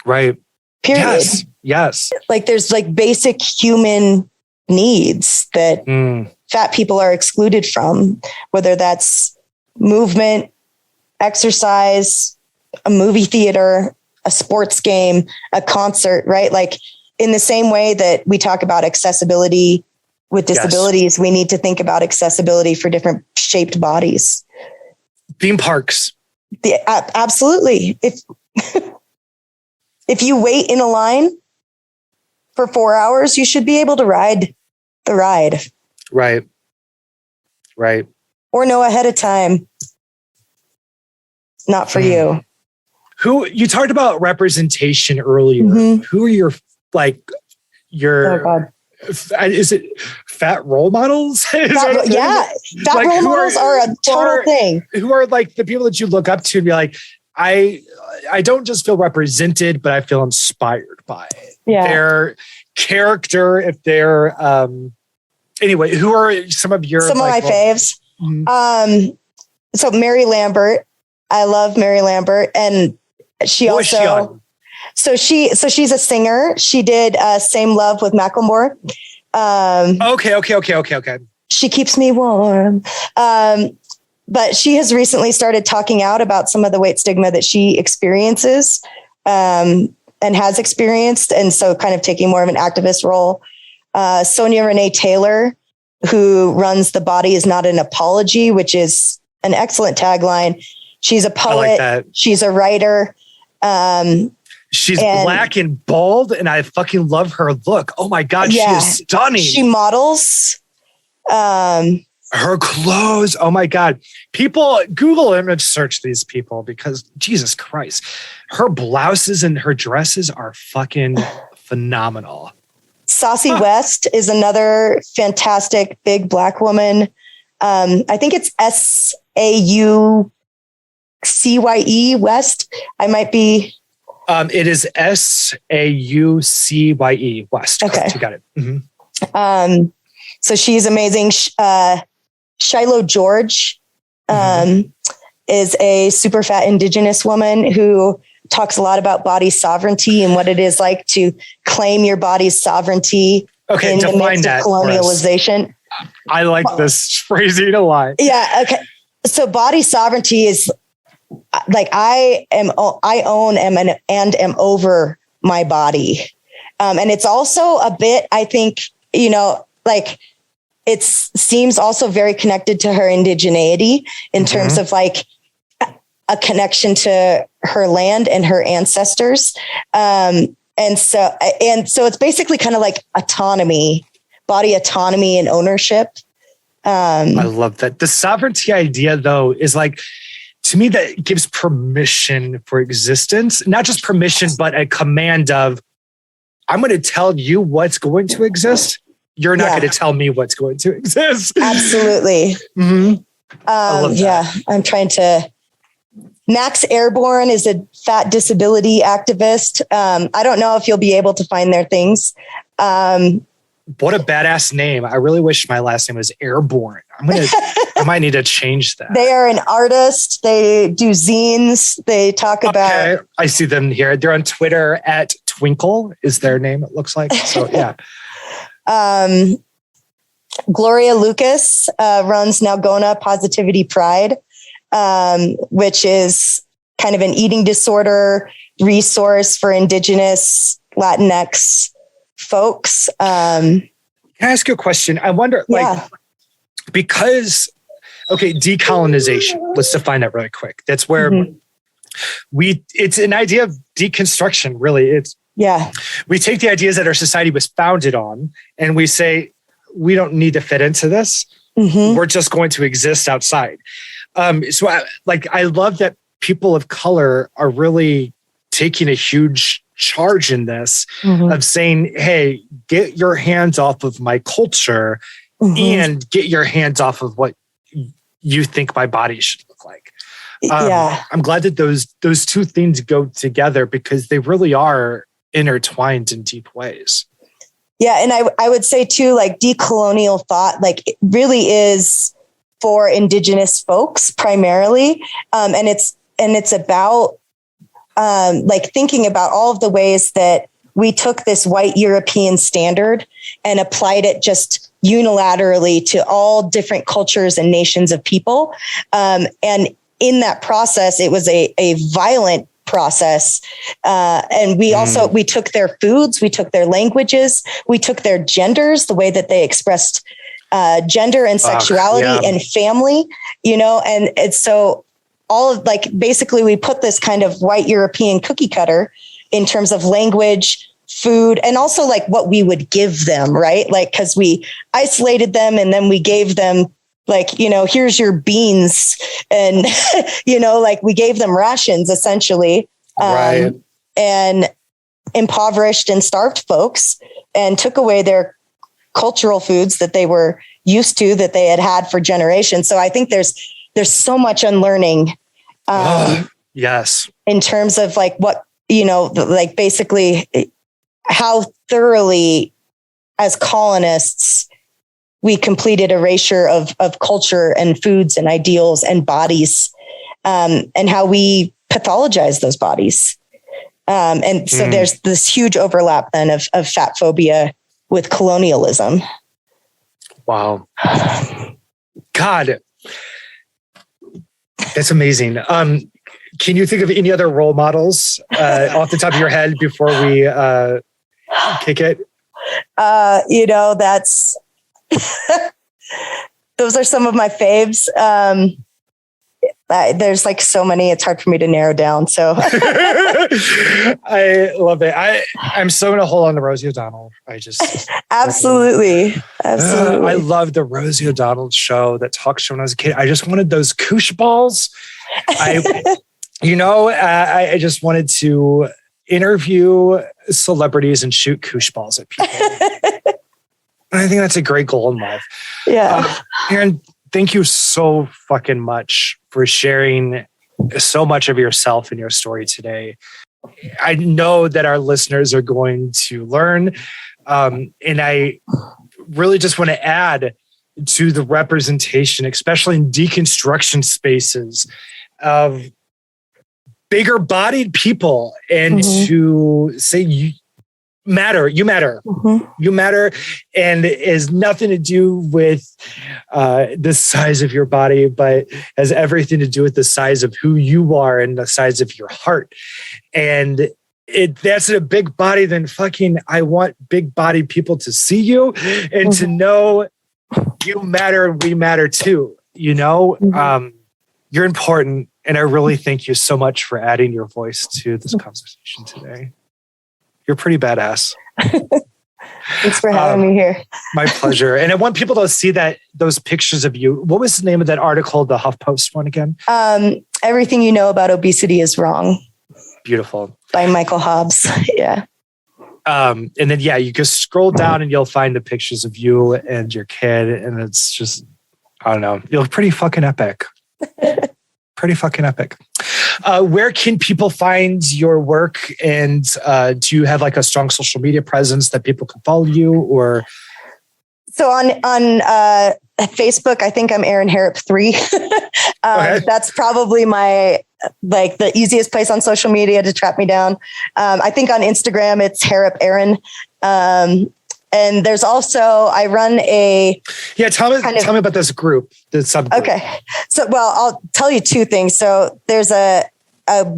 Right. Period. Yes. Like there's like basic human needs that fat people are excluded from, whether that's movement, exercise, a movie theater, a sports game, a concert, right? Like in the same way that we talk about accessibility with disabilities, we need to think about accessibility for different shaped bodies. Theme parks. Absolutely. If you wait in a line for 4 hours, you should be able to ride the ride. Right. Right. Or know ahead of time. Not for you. Who you talked about representation earlier. Who are your oh God. Is it fat role models? Fat role models are a total thing. Who are like the people that you look up to and be like, I don't just feel represented, but I feel inspired by it. Yeah. Their character, if they're anyway, who are some of my faves? So Mary Lambert. I love Mary Lambert. And she's a singer. She did Same Love with Macklemore. Okay. She keeps me warm. But she has recently started talking out about some of the weight stigma that she experiences and has experienced. And so kind of taking more of an activist role. Sonia Renee Taylor, who runs The Body Is Not an Apology, which is an excellent tagline. She's a poet. I like that. She's a writer. She's black and bald, and I fucking love her look. Oh my God, she is stunning. She models. Her clothes. Oh my God. People Google image search these people because Jesus Christ, her blouses and her dresses are fucking phenomenal. Saucy West is another fantastic big black woman. I think it's SAUCYE West. I might be. It is SAUCYE West. Okay. You got it. So she's amazing. Shiloh George is a super fat Indigenous woman who talks a lot about body sovereignty and what it is like to claim your body's sovereignty in the midst of colonialization. I like this phrasing a lot. Yeah. Okay. So body sovereignty is like I own and am over my body. And it's also a bit, I think, like it seems also very connected to her indigeneity in terms of like a connection to her land and her ancestors. And so it's basically kind of like autonomy, body autonomy and ownership. I love that. The sovereignty idea though is like, to me, that gives permission for existence, not just permission, but a command of, I'm going to tell you what's going to exist. You're not going to tell me what's going to exist. Absolutely. I love that. I'm trying to. Max Airborne is a fat disability activist. I don't know if you'll be able to find their things. What a badass name. I really wish my last name was Airborne. I might need to change that. They are an artist. They do zines. They talk about. Okay. I see them here. They're on Twitter at Twinkle is their name. It looks like. So yeah. Gloria Lucas runs Nalgona Positivity Pride, which is kind of an eating disorder resource for Indigenous Latinx folks. Can I ask you a question? I wonder, because, decolonization, let's define that really quick. That's where it's an idea of deconstruction, really. We take the ideas that our society was founded on and we say, we don't need to fit into this. We're just going to exist outside. So I love that people of color are really taking a huge charge in this of saying, hey, get your hands off of my culture and get your hands off of what you think my body should look like. I'm glad that those two things go together because they really are intertwined in deep ways. Yeah. And I would say too, like decolonial thought, like it really is for Indigenous folks primarily. And it's about like thinking about all of the ways that we took this white European standard and applied it just unilaterally to all different cultures and nations of people. And in that process, it was a violent process. And we took their foods, we took their languages, we took their genders, the way that they expressed gender and sexuality and family, and so all of basically we put this kind of white European cookie cutter in terms of language, food, and also what we would give them, right? Cause we isolated them and then we gave them here's your beans and, we gave them rations essentially, and impoverished and starved folks and took away their cultural foods that they were used to, that they had for generations. So I think there's so much unlearning, yes, in terms of what, basically how thoroughly as colonists, we completed erasure of culture and foods and ideals and bodies, and how we pathologize those bodies. And so there's this huge overlap then of fat phobia with colonialism. Wow. God, that's amazing. Can you think of any other role models off the top of your head before we kick it? That's those are some of my faves. There's so many, it's hard for me to narrow down. So I love it. I'm so going to hold on to Rosie O'Donnell. Absolutely. I love the Rosie O'Donnell show, that talk show when I was a kid. I just wanted those koosh balls. I just wanted to interview celebrities and shoot koosh balls at people. And I think that's a great goal in life. Yeah. Erin, thank you so fucking much for sharing so much of yourself and your story today. I know that our listeners are going to learn. And I really just want to add to the representation, especially in deconstruction spaces, of bigger bodied people, and to say you matter. You matter. You matter. And it has nothing to do with the size of your body, but has everything to do with the size of who you are and the size of your heart. And that's a big body, then fucking I want big bodied people to see you and to know you matter. We matter too. You're important. And I really thank you so much for adding your voice to this conversation today. You're pretty badass. Thanks for having me here. My pleasure. And I want people to see those pictures of you. What was the name of that article, the HuffPost one again? Everything You Know About Obesity is Wrong. Beautiful. By Michael Hobbs. Yeah. And then, you can scroll down and you'll find the pictures of you and your kid. And it's just, I don't know, you're pretty fucking epic. Pretty fucking epic. Where can people find your work? And do you have a strong social media presence that people can follow you? Or so on Facebook, I think I'm Erin Harrop 3. Okay. That's probably my the easiest place on social media to track me down. I think on Instagram it's Harrop Erin. And there's also, I run a... Yeah, tell me about this group, the subgroup. Okay. So, I'll tell you two things. So there's a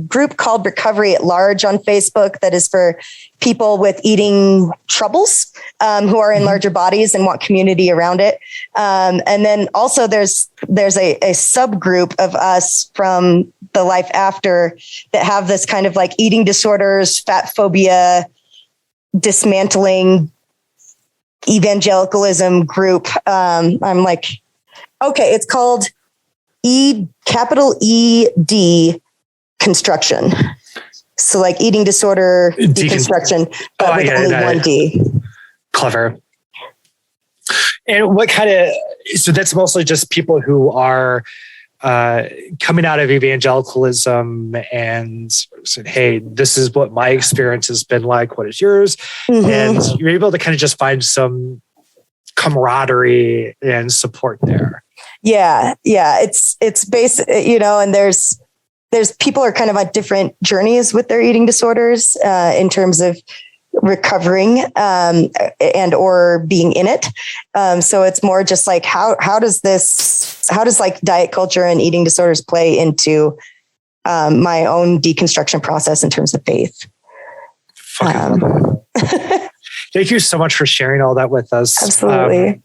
group called Recovery at Large on Facebook that is for people with eating troubles who are in larger bodies and want community around it. And then also there's a subgroup of us from the Life After that have this kind of eating disorders, fat phobia, dismantling evangelicalism group. I'm it's called ED construction. So eating disorder deconstruction, but with only one D. Clever. And what kind of, so that's mostly just people who are coming out of evangelicalism and said, hey, this is what my experience has been like. What is yours? And you're able to kind of just find some camaraderie and support there. Yeah. It's basic, and there's people are kind of on different journeys with their eating disorders in terms of recovering and or being in it. So it's more just like how does like diet culture and eating disorders play into my own deconstruction process in terms of faith? Thank you so much for sharing all that with us. Absolutely.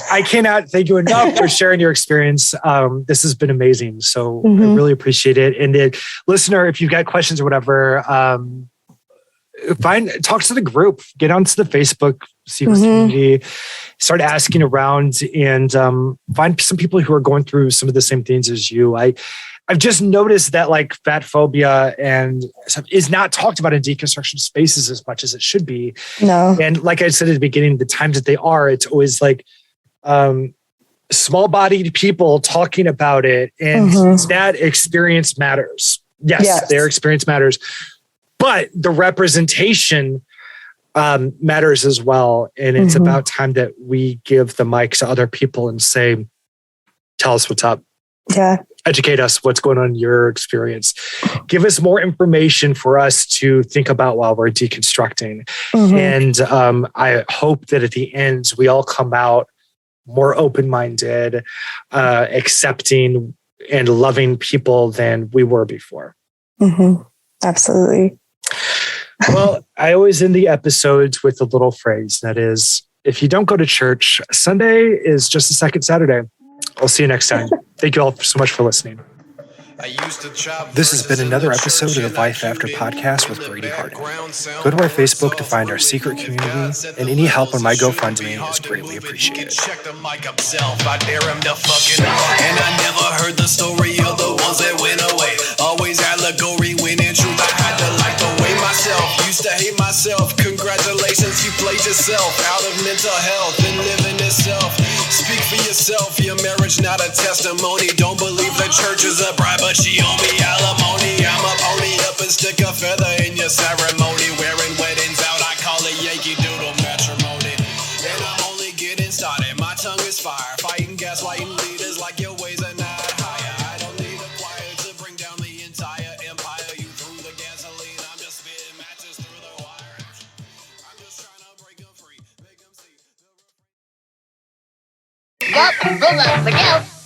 I cannot thank you enough for sharing your experience. This has been amazing. So I really appreciate it. And the listener, if you've got questions or whatever, talk to the group, get onto the Facebook secret community, start asking around, and find some people who are going through some of the same things as you. I've just noticed that like fat phobia and stuff is not talked about in deconstruction spaces as much as it should be. No. And like I said at the beginning, the times that they are, it's always like small-bodied people talking about it, and that experience matters. Yes, their experience matters, but the representation matters as well. And it's about time that we give the mic to other people and say, tell us what's up. Yeah. Educate us what's going on in your experience. Give us more information for us to think about while we're deconstructing. And I hope that at the end, we all come out more open-minded, accepting and loving people than we were before. Absolutely. Well, I always end the episodes with a little phrase that is, if you don't go to church, Sunday is just a second Saturday. I'll see you next time. Thank you all so much for listening. This has been another episode of the Life After podcast with Brady Harding. Go to our Facebook to find our secret community, and any help on my GoFundMe is greatly appreciated. And I never heard the story of the ones that went away. Always allegory when in truth I had to like the way myself. Used to hate myself. Congratulations, you played yourself out of mental health and living itself. Speak for yourself, your marriage not a testimony. Don't believe the church is a bribe, but she owe me alimony. I'm a pony up and stick a feather in your ceremony. Wearing weddings out, I call it Yankee Doodle matrimony. And I'm only getting started, my tongue is fire. Fighting gaslighting leaders like your ways are not higher. I don't need a choir to bring down the entire empire. You threw the gasoline, I'm just spitting matches through the wire. I'm just trying to break them free, make them see. Well, roll up the girls.